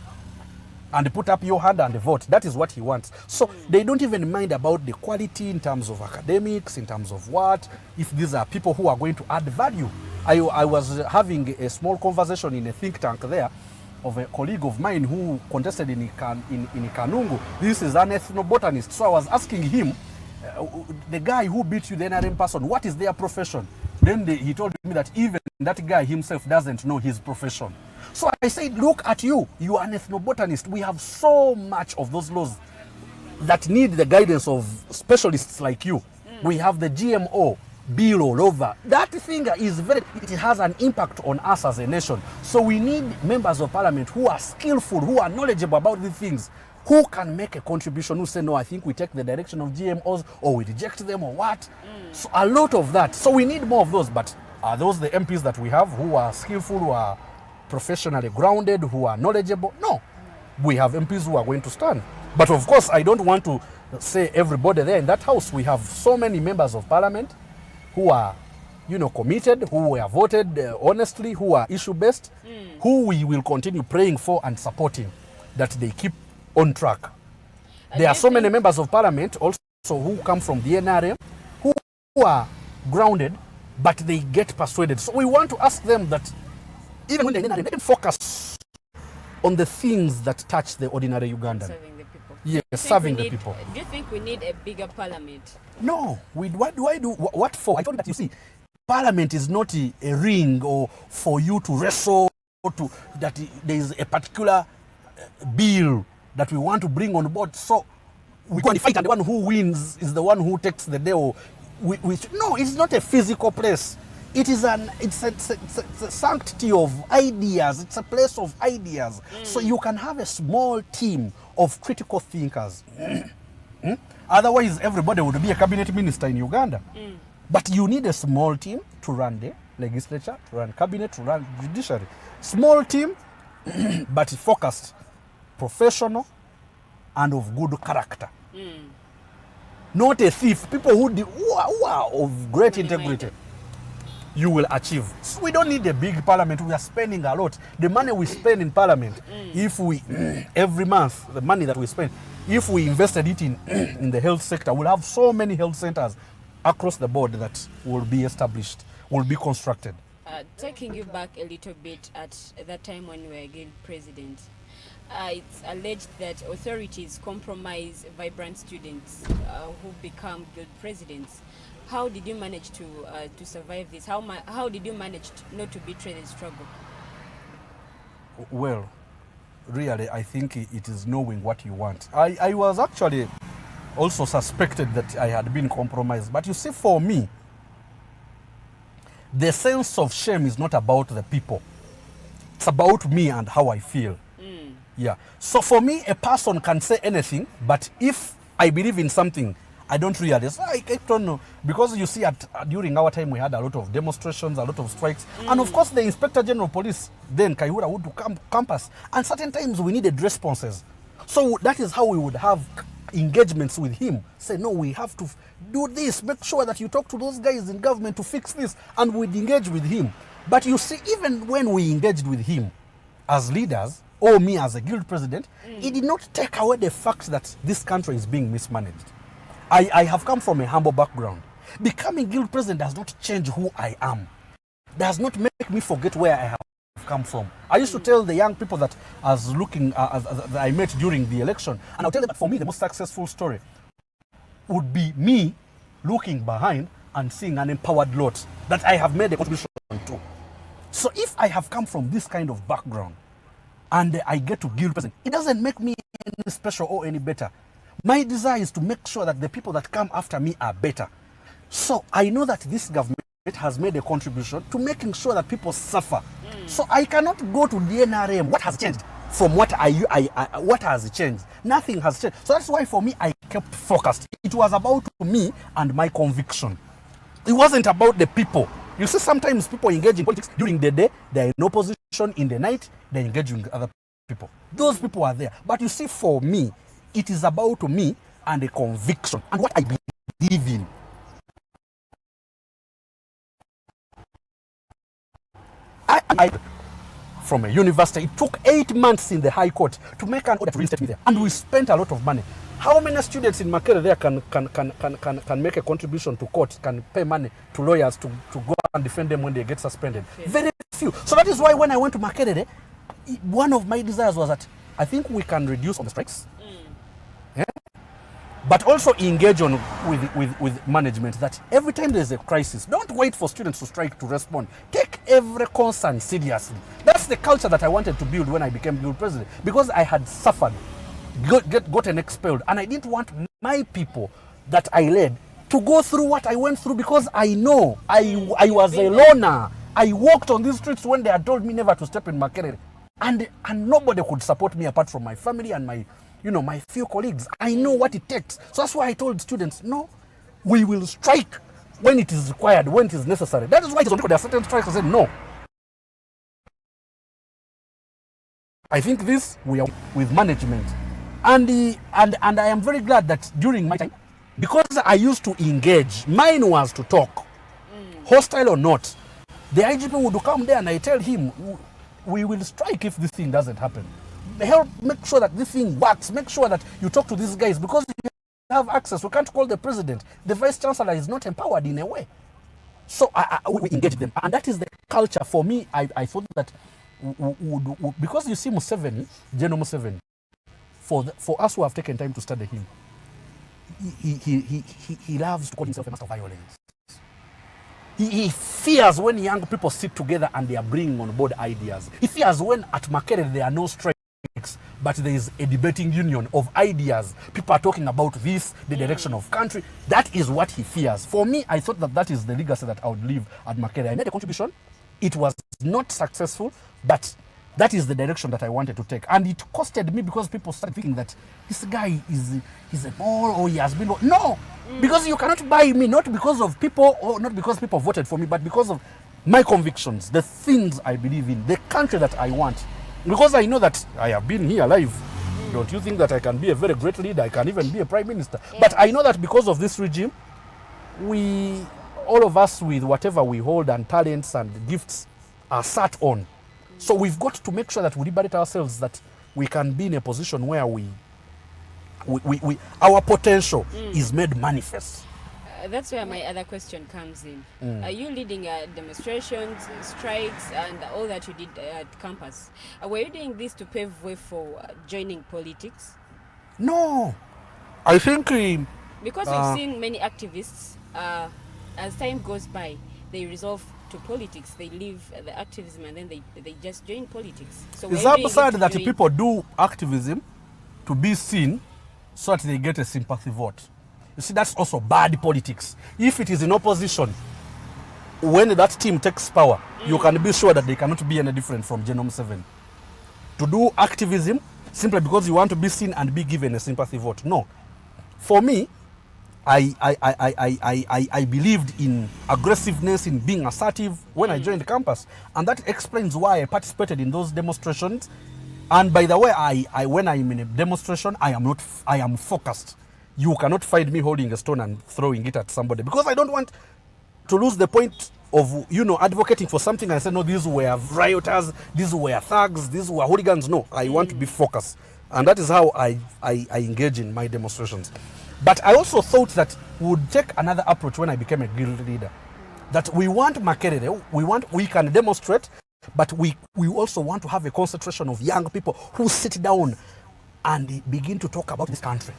and put up your hand and vote. That is what he wants. So they don't even mind about the quality in terms of academics, in terms of what, if these are people who are going to add value. I was having a small conversation in a think tank there of a colleague of mine who contested in Kanungu. This is an ethnobotanist. So I was asking him, the guy who beat you, the NRM person, what is their profession? Then he told me that even that guy himself doesn't know his profession. So I said, look at you. You are an ethnobotanist. We have so much of those laws that need the guidance of specialists like you. We have the GMO bill all over. That thing is it has an impact on us as a nation. So we need members of parliament who are skillful, who are knowledgeable about these things, who can make a contribution, who say, no, I think we take the direction of GMOs, or we reject them, or what. So a lot of that. So we need more of those. But are those the MPs that we have who are skillful, who are professionally grounded, who are knowledgeable? No. We have MPs who are going to stand. But of course, I don't want to say everybody there in that house. We have so many members of parliament who are, committed, who were voted honestly, who are issue-based, who we will continue praying for and supporting, that they keep on track. There are so many members of parliament also who come from the NRM who are grounded, but they get persuaded. So we want to ask them that even when they're in NRM, they can focus on the things that touch the ordinary Ugandan. Serving the people. Yes, serving the people. Do you think we need a bigger parliament? No. What for? I told you that, you see, parliament is not a ring or for you to wrestle, that there is a particular bill that we want to bring on board. So we go and fight, and the one who wins is the one who takes the day. No, it's not a physical place. It's a sanctity of ideas. It's a place of ideas. So you can have a small team of critical thinkers. Otherwise, everybody would be a cabinet minister in Uganda. But you need a small team to run the legislature, to run cabinet, to run judiciary. Small team, but focused, professional, and of good character. Not a thief. People who are of great integrity. you will achieve. So we don't need a big parliament. We are spending a lot. The money we spend in parliament, if we, every month, the money that we spend, if we invested it in the health sector, we'll have so many health centers across the board that will be established, will be constructed. Taking you back a little bit at that time when you were guild president, it's alleged that authorities compromise vibrant students who become guild presidents. How did you manage to survive this? How did you manage not to betray the struggle? Well, really, I think it is knowing what you want. I was actually also suspected that I had been compromised. But you see, for me, the sense of shame is not about the people. It's about me and how I feel. Yeah. So for me, a person can say anything, but if I believe in something, I don't realize. I don't know. Because you see, during our time, we had a lot of demonstrations, a lot of strikes. And of course, the Inspector General of Police, then Kayihura, would come campus. And certain times we needed responses. So that is how we would have engagements with him. Say, no, we have to do this. Make sure that you talk to those guys in government to fix this. And we'd engage with him. But you see, even when we engaged with him as leaders, or me as a guild president, it did not take away the fact that this country is being mismanaged. I have come from a humble background. Becoming guild president does not change who I am. Does not make me forget where I have come from. I used to tell the young people that that I met during the election, and I'll tell them that for me the most successful story would be me looking behind and seeing an empowered lot that I have made a contribution to. So if I have come from this kind of background, and I get to guild president, it doesn't make me any special or any better. My desire is to make sure that the people that come after me are better. So I know that this government has made a contribution to making sure that people suffer. So I cannot go to the NRM. What has changed from what what has changed? Nothing has changed. So that's why for me, I kept focused. It was about me and my conviction. It wasn't about the people. You see, sometimes people engage in politics during the day, they're in opposition. In the night, they engage with other people. Those people are there. But you see, for me, it is about me and a conviction and what I believe in. I from a university, it took 8 months in the High Court to make an order to reinstate me there. And we spent a lot of money. How many students in Makerere there can make a contribution to court, can pay money to lawyers to go and defend them when they get suspended? Yes. Very few. So that is why when I went to Makerere, one of my desires was that I think we can reduce on the strikes. Yeah? But also engage with management that every time there's a crisis, don't wait for students to strike to respond. Take every concern seriously. That's the culture that I wanted to build when I became guild president, because I had suffered, gotten expelled, and I didn't want my people that I led to go through what I went through, because I know I was a loner. I walked on these streets when they had told me never to step in Makerere, and nobody could support me apart from my family and my few colleagues. I know what it takes. So that's why I told students, no, we will strike when it is required, when it is necessary. That is why there are certain strikes. I said no. I think this we are with management, and I am very glad that during my time, because I used to engage, mine was to talk, hostile or not. The IGP would come there and I tell him, we will strike if this thing doesn't happen. Help make sure that this thing works. Make sure that you talk to these guys, because you have access. We can't call the president. The vice chancellor is not empowered in a way. So we engage them, and that is the culture. For me, I thought that because you see Museveni, General Museveni, for us who have taken time to study him, he loves to call himself a master of violence. He fears when young people sit together and they are bringing on board ideas. He fears when at Makerere there are no strikes, but there is a debating union of ideas. People are talking about this, the direction of country. That is what he fears. For me, I thought that is the legacy that I would leave at Makerere. I made a contribution. It was not successful, but that is the direction that I wanted to take. And it costed me, because people started thinking that this guy he's a ball, or he has been... No! Because you cannot buy me, not because of people, or not because people voted for me, but because of my convictions, the things I believe in, the country that I want. Because I know that I have been here alive. Don't you think that I can be a very great leader? I can even be a prime minister. Yes. But I know that because of this regime, we all of us with whatever we hold and talents and gifts are sat on. So we've got to make sure that we liberate ourselves, that we can be in a position where our potential is made manifest. That's where my other question comes in. Are you leading demonstrations, strikes, and all that you did at campus? Were you doing this to pave way for joining politics? No. I think... because we've seen many activists, as time goes by, they resolve to politics. They leave the activism and then they just join politics. So it's absurd that people do activism to be seen so that they get a sympathy vote. You see, that's also bad politics. If it is in opposition, when that team takes power, you can be sure that they cannot be any different from Genome 7. To do activism simply because you want to be seen and be given a sympathy vote. No. For me, I believed in aggressiveness, in being assertive when I joined the campus. And that explains why I participated in those demonstrations. And by the way, when I'm in a demonstration, I am focused. You cannot find me holding a stone and throwing it at somebody, because I don't want to lose the point of, advocating for something and say, no, these were rioters, these were thugs, these were hooligans. No, I want to be focused. And that is how I engage in my demonstrations. But I also thought that we would take another approach when I became a guild leader. That we want Makerere, we can demonstrate, but we also want to have a concentration of young people who sit down and begin to talk about this country.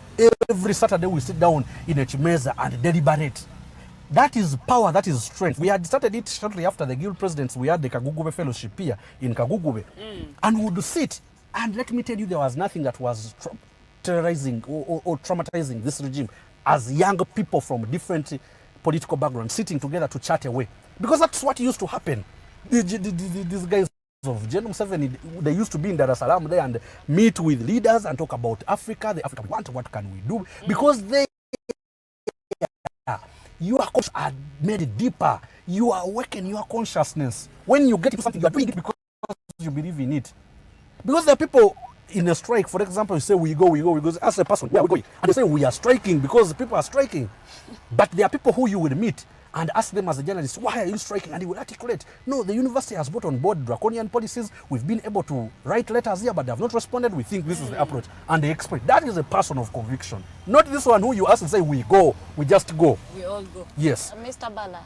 Every Saturday we sit down in a chimeza and deliberate. That is power, that is strength. We had started it shortly after the guild presidents. We had the Kagugube fellowship here in Kagugube. And we would sit, and let me tell you, there was nothing that was terrorizing or traumatizing this regime as young people from different political backgrounds sitting together to chat away. Because that's what used to happen. These guys of Genome 7, they used to be in Dar es Salaam there and meet with leaders and talk about Africa, the Africa we want, what can we do? Because your consciousness are made deeper. You awaken your consciousness. When you get into something, you are doing it because you believe in it. Because there are people in a strike, for example, you say we go, as a person, where are we going? And they say we are striking because people are striking. But there are people who you will meet and ask them as a journalist, why are you striking? And he will articulate, no, the university has brought on board draconian policies. We've been able to write letters here, but they have not responded. We think this is the approach. And they explain. That is a person of conviction. Not this one who you ask and say, we go, we just go. We all go. Yes. Mr. Bala,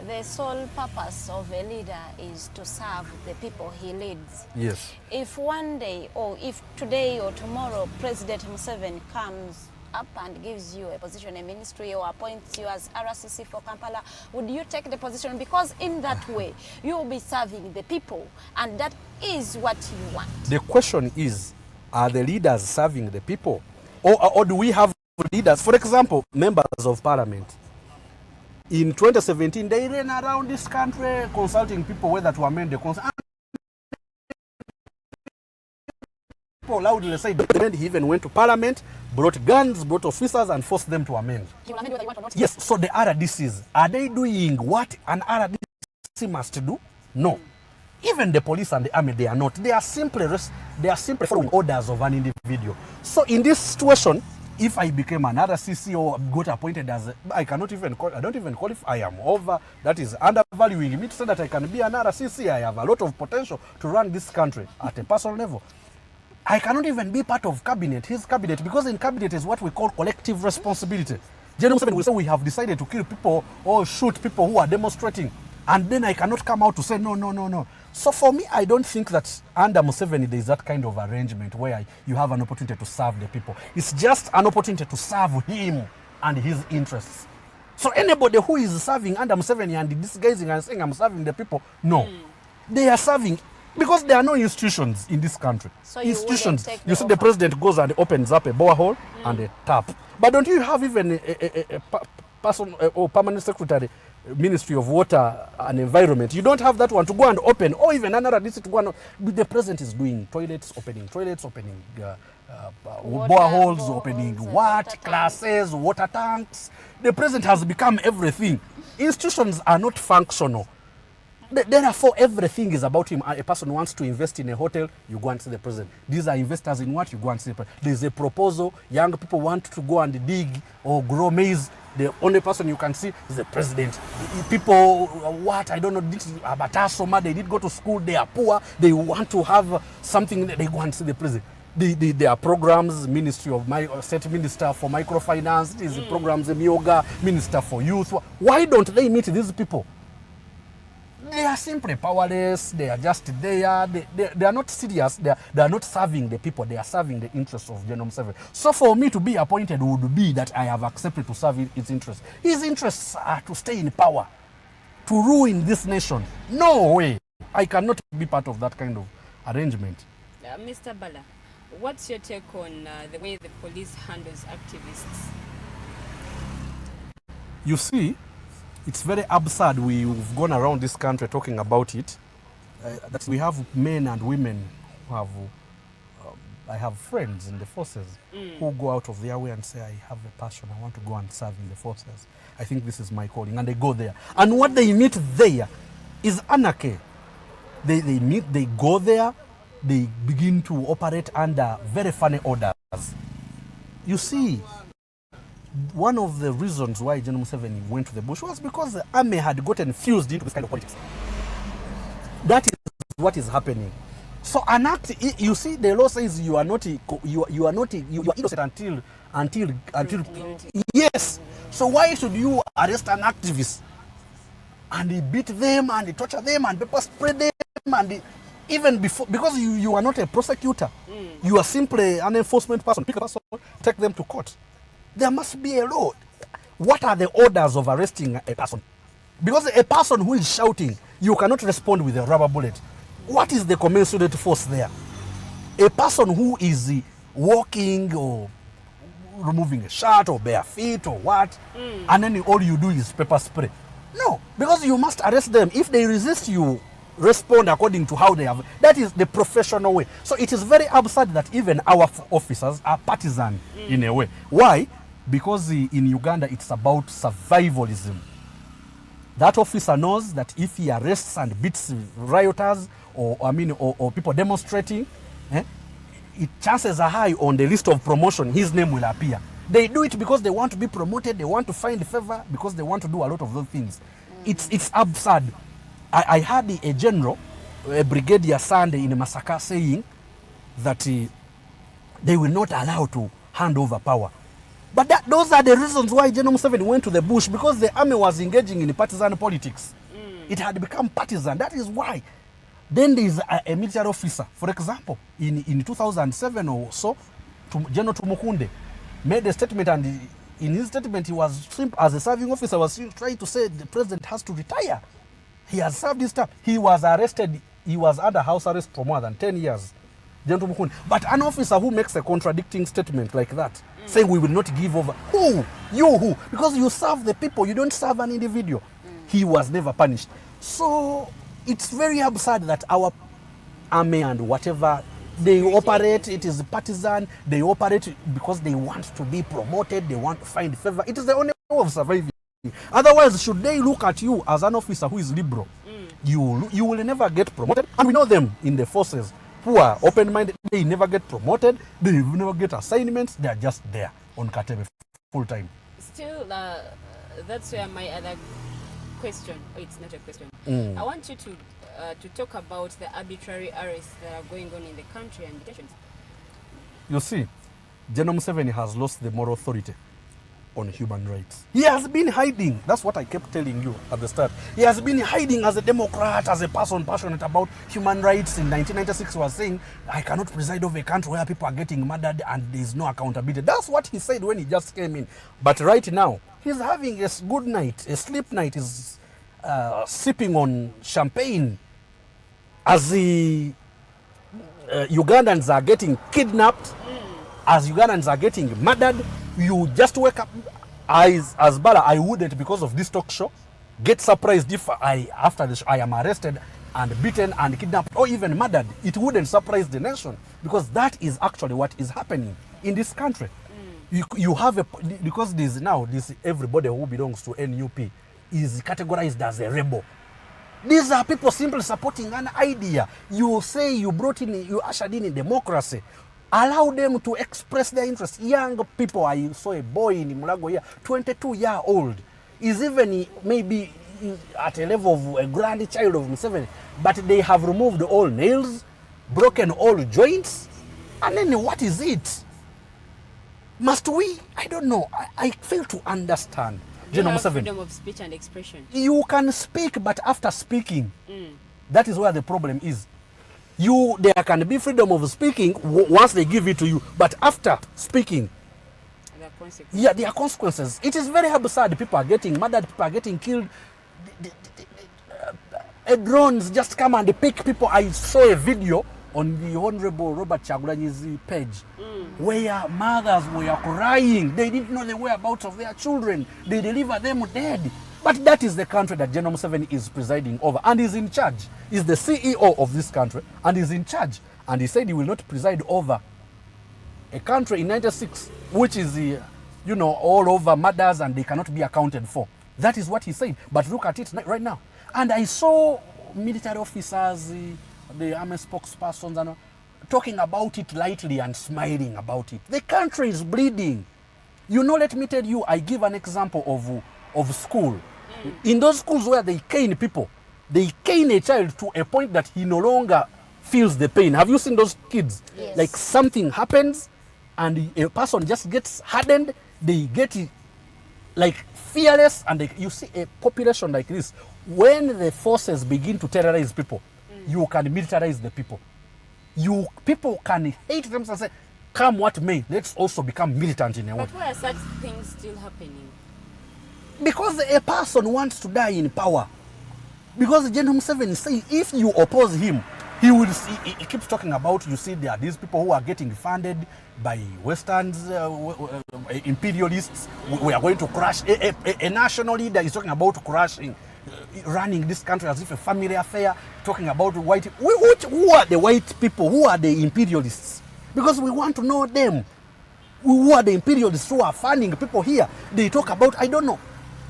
the sole purpose of a leader is to serve the people he leads. Yes. If one day, or if today or tomorrow, President Museveni comes up and gives you a position, a ministry, or appoints you as RCC for Kampala, would you take the position? Because in that way, you will be serving the people, and that is what you want. The question is, are the leaders serving the people? Or do we have leaders, for example, members of parliament? In 2017, they ran around this country consulting people whether to amend the constitution. People loudly said he even went to parliament, brought guns, brought officers, and forced them to amend. He will amend whether you want or not. Yes, so the RDCs, are they doing what an RDC must do? No. Even the police and the army, they are not. They are simply following orders of an individual. So in this situation, if I became another CC or got appointed as I don't even qualify, I am over. That is undervaluing me to say that I can be another CC. I have a lot of potential to run this country at a personal level. I cannot even be part of cabinet, his cabinet, because in cabinet is what we call collective responsibility. Genome 7 will say we have decided to kill people or shoot people who are demonstrating. And then I cannot come out to say no. So for me, I don't think that under Museveni there is that kind of arrangement where you have an opportunity to serve the people. It's just an opportunity to serve him and his interests. So anybody who is serving under Museveni and disguising and saying I'm serving the people, no. They are serving because there are no institutions in this country. So institutions. You see the president goes and opens up a borehole and a tap. But don't you have even a person or permanent secretary, Ministry of Water and Environment? You don't have that one to go and open, or even another district to go and open. The president is doing toilets, opening boreholes, opening classes, water tanks. The president has become everything. Institutions are not functional. Therefore, everything is about him. A person wants to invest in a hotel, you go and see the president. These are investors in what? You go and see the president. There's a proposal, young people want to go and dig or grow maize. The only person you can see is the president. People, what? I don't know, Abatasoma, they did go to school, they are poor, they want to have something, they go and see the president. There are programs, Ministry of State Minister for Microfinance, these programs, the Myoga, Minister for Youth. Why don't they meet these people? They are simply powerless, they are just there, they are not serious, they are not serving the people, they are serving the interests of General Museveni. So for me to be appointed would be that I have accepted to serve his interests. His interests are to stay in power, to ruin this nation. No way. I cannot be part of that kind of arrangement. Mr. Bala, what's your take on the way the police handles activists? You see, it's very absurd. We've gone around this country talking about it. That we have men and women who have, I have friends in the forces who go out of their way and say, I have a passion, I want to go and serve in the forces. I think this is my calling. And they go there. And what they meet there is anarchy. They go there, they begin to operate under very funny orders. You see, one of the reasons why General Museveni went to the bush was because the army had gotten fused into this kind of politics. That is what is happening. So an act, you see, the law says you are innocent until yes. So why should you arrest an activist and beat them and torture them and pepper spray them and even before, because you are not a prosecutor, you are simply an enforcement person. Pick a person, take them to court. There must be a law. What are the orders of arresting a person? Because a person who is shouting, you cannot respond with a rubber bullet. What is the commensurate force there? A person who is walking or removing a shirt or bare feet or what, and then all you do is pepper spray. No, because you must arrest them. If they resist, you respond according to how they have. That is the professional way. So it is very absurd that even our officers are partisan in a way. Why? Because in Uganda it's about survivalism. That officer knows that if he arrests and beats rioters or people demonstrating, chances are high on the list of promotion his name will appear. They do it because they want to be promoted, they want to find favor, because they want to do a lot of those things. It's absurd. I heard a general, a brigadier Sunday in Masaka, saying that they will not allow to hand over power. But those are the reasons why General Museveni went to the bush, because the army was engaging in partisan politics. It had become partisan. That is why. Then there is a military officer, for example, in 2007 or so, General Tumukunde made a statement, and in his statement he was, as a serving officer, was trying to say the president has to retire. He has served his term. He was arrested. He was under house arrest for more than 10 years. But an officer who makes a contradicting statement like that, saying we will not give over. Who? You who? Because you serve the people, you don't serve an individual. He was never punished. So it's very absurd that our army and whatever, they operate, it is partisan, they operate because they want to be promoted, they want to find favor. It is the only way of surviving. Otherwise, should they look at you as an officer who is liberal, you will never get promoted. And we know them in the forces who are open-minded. They never get promoted, they never get assignments, they are just there on Katebe full-time. Still, that's where my other question, it's not a question. I want you to talk about the arbitrary arrests that are going on in the country and detentions. You see, General Museveni has lost the moral authority on human rights. He has been hiding. That's what I kept telling you at the start. He has been hiding as a Democrat, as a person passionate about human rights. In 1996 was saying, I cannot preside over a country where people are getting murdered and there is no accountability. That's what he said when he just came in. But right now, he's having a good night, a sleep night. He's sipping on champagne as the Ugandans are getting kidnapped, as Ugandans are getting murdered. You just wake up. As Bala, I wouldn't, because of this talk show, get surprised if after the show I am arrested and beaten and kidnapped or even murdered. It wouldn't surprise the nation, because that is actually what is happening in this country. You have because this everybody who belongs to NUP is categorized as a rebel. These are people simply supporting an idea. You say you ushered in democracy. Allow them to express their interest. Young people, I saw a boy in Mulago here, 22-year-old, is even maybe at a level of a grandchild of Museveni, but they have removed all nails, broken all joints, and then what is it? Must we? I don't know. I fail to understand. You have freedom of speech and expression. You can speak, but after speaking, that is where the problem is. There can be freedom of speaking once they give it to you, but after speaking, there are consequences. Yeah, there are consequences. It is very absurd. People are getting murdered, people are getting killed. Drones just come and pick people. I saw a video on the Honorable Robert Chagulanyi's page where mothers were crying. They didn't know the whereabouts of their children. They delivered them dead. But that is the country that General Museveni is presiding over and is in charge. He's the CEO of this country and is in charge. And he said he will not preside over a country in 96, which is, all over murders and they cannot be accounted for. That is what he said. But look at it right now. And I saw military officers, the army spokespersons, and talking about it lightly and smiling about it. The country is bleeding. Let me tell you, I give an example of school. In those schools where they cane people, they cane a child to a point that he no longer feels the pain. Have you seen those kids? Yes. Like something happens and a person just gets hardened, they get like fearless, and you see a population like this. When the forces begin to terrorize people, you can militarize the people. People can hate them and say, come what may, let's also become militant in a way. But why are such things still happening? Because a person wants to die in power. Because General Museveni says if you oppose him, he will see, he keeps talking about, there are these people who are getting funded by Westerns, imperialists. We are going to crash. A national leader is talking about crashing, running this country as if a family affair, talking about white. Who are the white people? Who are the imperialists? Because we want to know them. Who are the imperialists who are funding people here? They talk about, I don't know.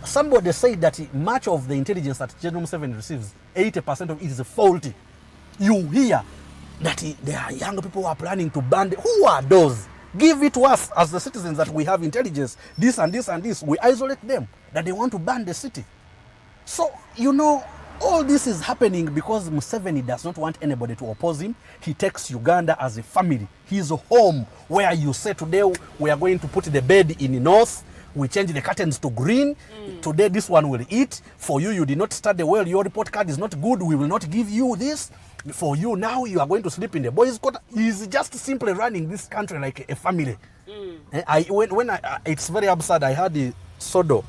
Somebody said that much of the intelligence that General Museveni receives, 80% of it is faulty. You hear that there are young people who are planning to ban. Who are those? Give it to us as the citizens that we have intelligence, this and this and this. We isolate them, that they want to ban the city. So, all this is happening because Museveni does not want anybody to oppose him. He takes Uganda as a family. His home, where you say today we are going to put the bed in the north, we change the curtains to green. Today this one will eat. For you, you did not study well, your report card is not good, we will not give you this. For you, now you are going to sleep in the boys' quarter. He's just simply running this country like a family. It's very absurd. I had the Sodo,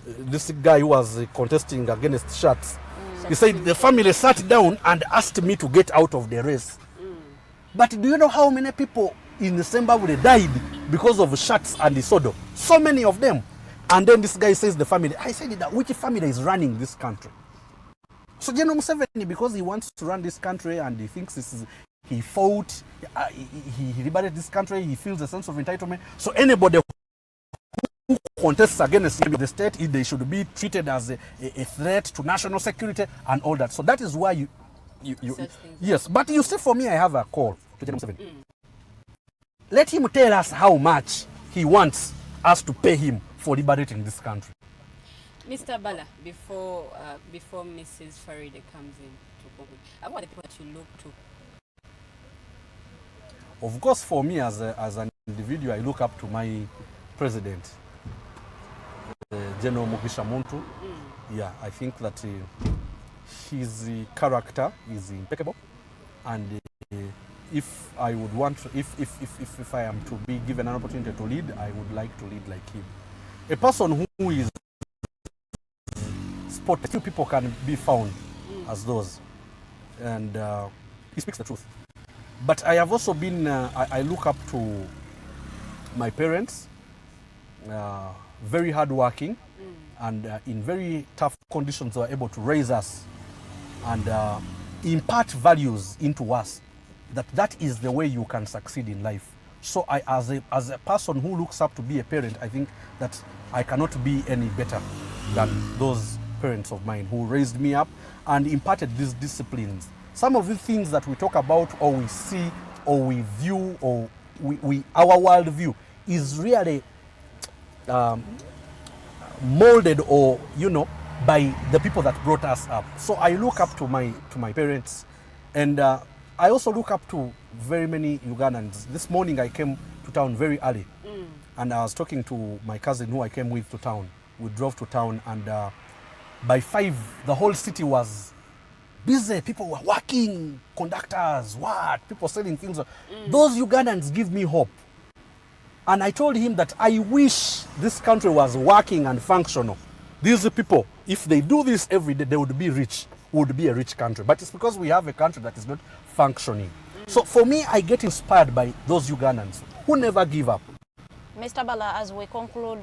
this guy who was contesting against Shatz. He said the family sat down and asked me to get out of the race. But do you know how many people in Zimbabwe died because of Shatz and the Sodo? So many of them. And then this guy says the family. I said that which family is running this country? So General Museveni, because he wants to run this country and he thinks he fought, he liberated this country, he feels a sense of entitlement. So anybody who contests against the state, they should be treated as a threat to national security and all that. So that is why you yes. But you see, for me, I have a call to General Museveni. Let him tell us how much he wants us to pay him for liberating this country. Mr. Bala, before Mrs. Farida comes in to conclude, what are the people that you look to? Of course, for me as an individual, I look up to my president, General Mugisha Muntu. Yeah, I think that his character is impeccable, and if I would want, if I am to be given an opportunity to lead, I would like to lead like him. A person who is spotted, few people can be found as those, and he speaks the truth. But I have also been, I look up to my parents, very hardworking, and in very tough conditions were able to raise us and impart values into us. That is the way you can succeed in life. So I, as a person who looks up to be a parent, I think that I cannot be any better than those parents of mine who raised me up and imparted these disciplines. Some of the things that we talk about or we see or we view or our world view is really molded or, by the people that brought us up. So I look up to my parents, and I also look up to very many Ugandans. This morning I came to town very early, and I was talking to my cousin who I came with to town. We drove to town, and by 5, the whole city was busy. People were working, conductors, people selling things. Those Ugandans give me hope. And I told him that I wish this country was working and functional. These people, if they do this every day, they would be rich, would be a rich country. But it's because we have a country that is not functioning. So for me, I get inspired by those Ugandans who never give up. Mr. Bala, as we conclude,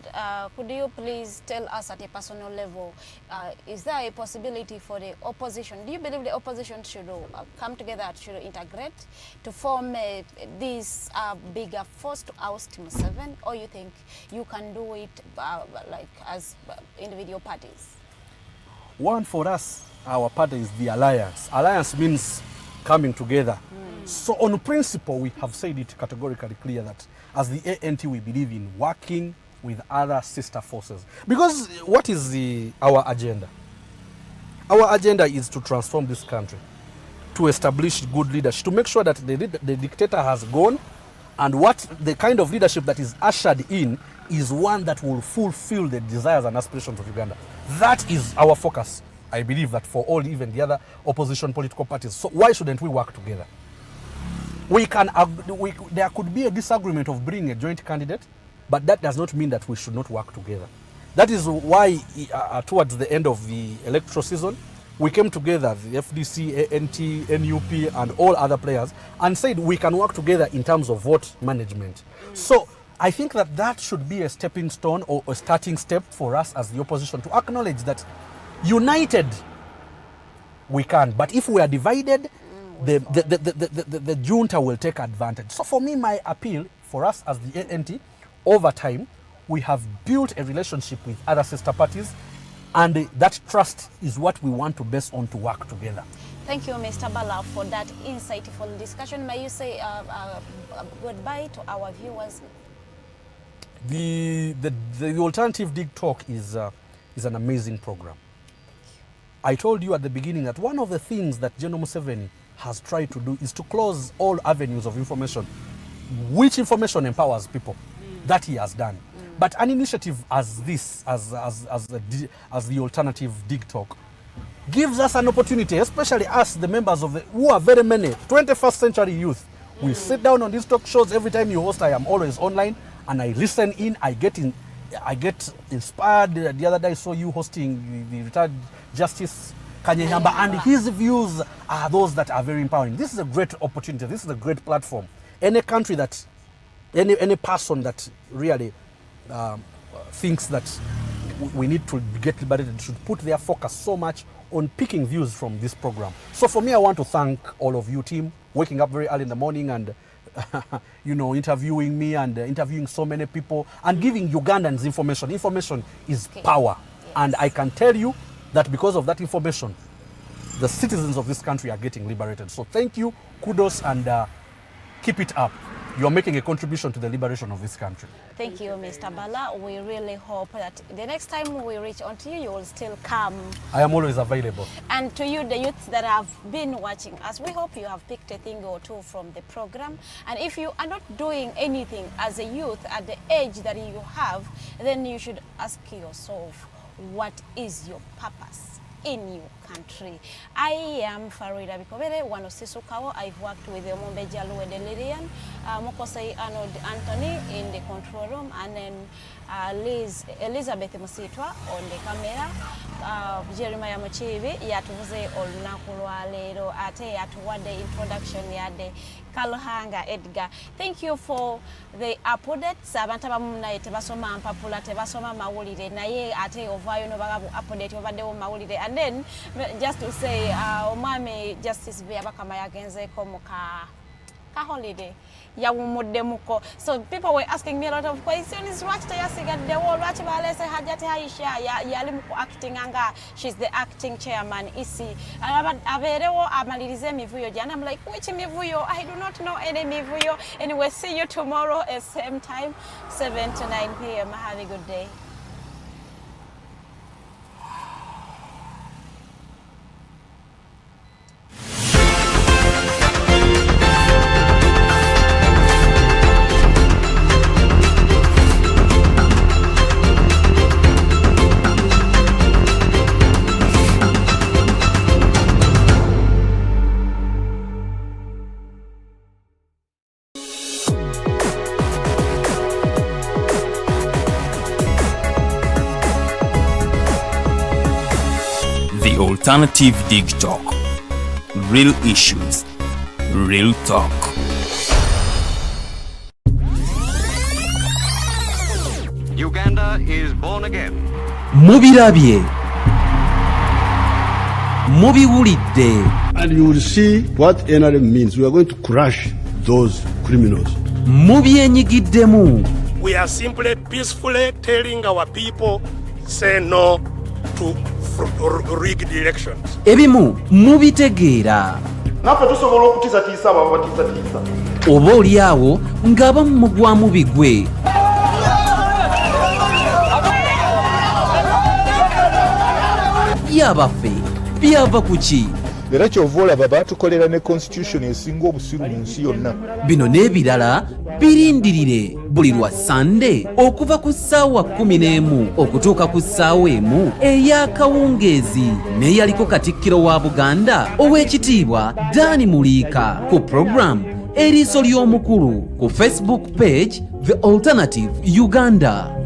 could you please tell us at a personal level, is there a possibility for the opposition? Do you believe the opposition should come together, should integrate to form this bigger force to oust Museveni, or you think you can do it like as individual parties? One, for us, our party is the alliance. Alliance means coming together. So on principle, we have said it categorically clear that as the ANT, we believe in working with other sister forces. Because what is our agenda? Our agenda is to transform this country, to establish good leadership, to make sure that the dictator has gone, and what the kind of leadership that is ushered in is one that will fulfill the desires and aspirations of Uganda. That is our focus. I believe that for all, even the other opposition political parties. So why shouldn't we work together? There could be a disagreement of bringing a joint candidate, but that does not mean that we should not work together. That is why towards the end of the electoral season, we came together, the FDC, ANT, NUP, and all other players, and said we can work together in terms of vote management. So I think that should be a stepping stone or a starting step for us as the opposition to acknowledge that united we can, but if we are divided, the junta will take advantage. So for me, my appeal for us as the ANT, over time, we have built a relationship with other sister parties, and that trust is what we want to base on to work together. Thank you, Mr. Bala, for that insightful discussion. May you say goodbye to our viewers? The Alternative Dig Talk is an amazing program. I told you at the beginning that one of the things that General Museveni has tried to do is to close all avenues of information, which information empowers people. That he has done. But an initiative as this, as the Alternative Dig Talk, gives us an opportunity, especially us, the members of who are very many, 21st century youth. We sit down on these talk shows. Every time you host, I am always online, and I listen in. I get inspired. The other day I saw you hosting the retired Justice Kanyehamba, and his views are those that are very empowering. This is a great opportunity. This is a great platform. Any country that, any person that really thinks that we need to get liberated should put their focus so much on picking views from this program. So for me, I want to thank all of you, team, waking up very early in the morning and interviewing me and interviewing so many people and giving Ugandans information. Information is power. Yes. And I can tell you that because of that information, the citizens of this country are getting liberated. So thank you, kudos, and keep it up. You are making a contribution to the liberation of this country. Thank you, Mr. Bala. We really hope that the next time we reach on to you, you will still come. I am always available. And to you, the youths that have been watching us, we hope you have picked a thing or two from the program. And if you are not doing anything as a youth at the age that you have, then you should ask yourself, what is your purpose in your country? I am Farida Bikobere, one of Sisukawa. I've worked with Omumbejja, Luwedde, Lilian, Mokosei Arnold Anthony in the control room, and then Elizabeth Musitwa on the camera. Jeremiah Muchibi yatuvuze olunaku lwa leero ate yatuwadde introduction yadde Kaluhanga Edgar. Thank you for the updates. Abantu abamu naye tebasoma mpapula, tebasoma mawulire, naye ate ovaayo nobagabu update obaddewo mawulire. And then just to say, omwami Justice Byabakama yagenzeeko muka holiday. Yawumuddemuko. So people were asking me a lot of questions. She's the acting chairman. Isi. And I'm like, which mivuyo? I do not know any mivuyo. Anyway, see you tomorrow at same time, 7 to 9 p.m. Have a good day. The Alternative Dig Talk. Real issues, real talk. Uganda is born again. Mubirabye. Mubiwulidde. And you will see what NRM means. We are going to crush those criminals. Mubyenyigiddemu. We are simply peacefully telling our people, say no to rigged elections. Ebimu mubitegeera. Naffe tusobola okutiisatiisa abo abatiisatiisa. Oba oli awo ng'abamu mugwamu bigwe. Yabaffe byava ku ki? Era kyova olaba baatukolera ne constitution esinga obusiru mu nsi yonna. Bino n'ebirala birindirire buli lwa Sande okuva ku ssaawa 11 okutuuka ku ssaawa 1 ey'akawungeezi n'eyaliko Katikkiro wa Buganda Oweekitiibwa Dani Muliika ku program Eriiso ly'omukulu ku Facebook page The Alternative Uganda.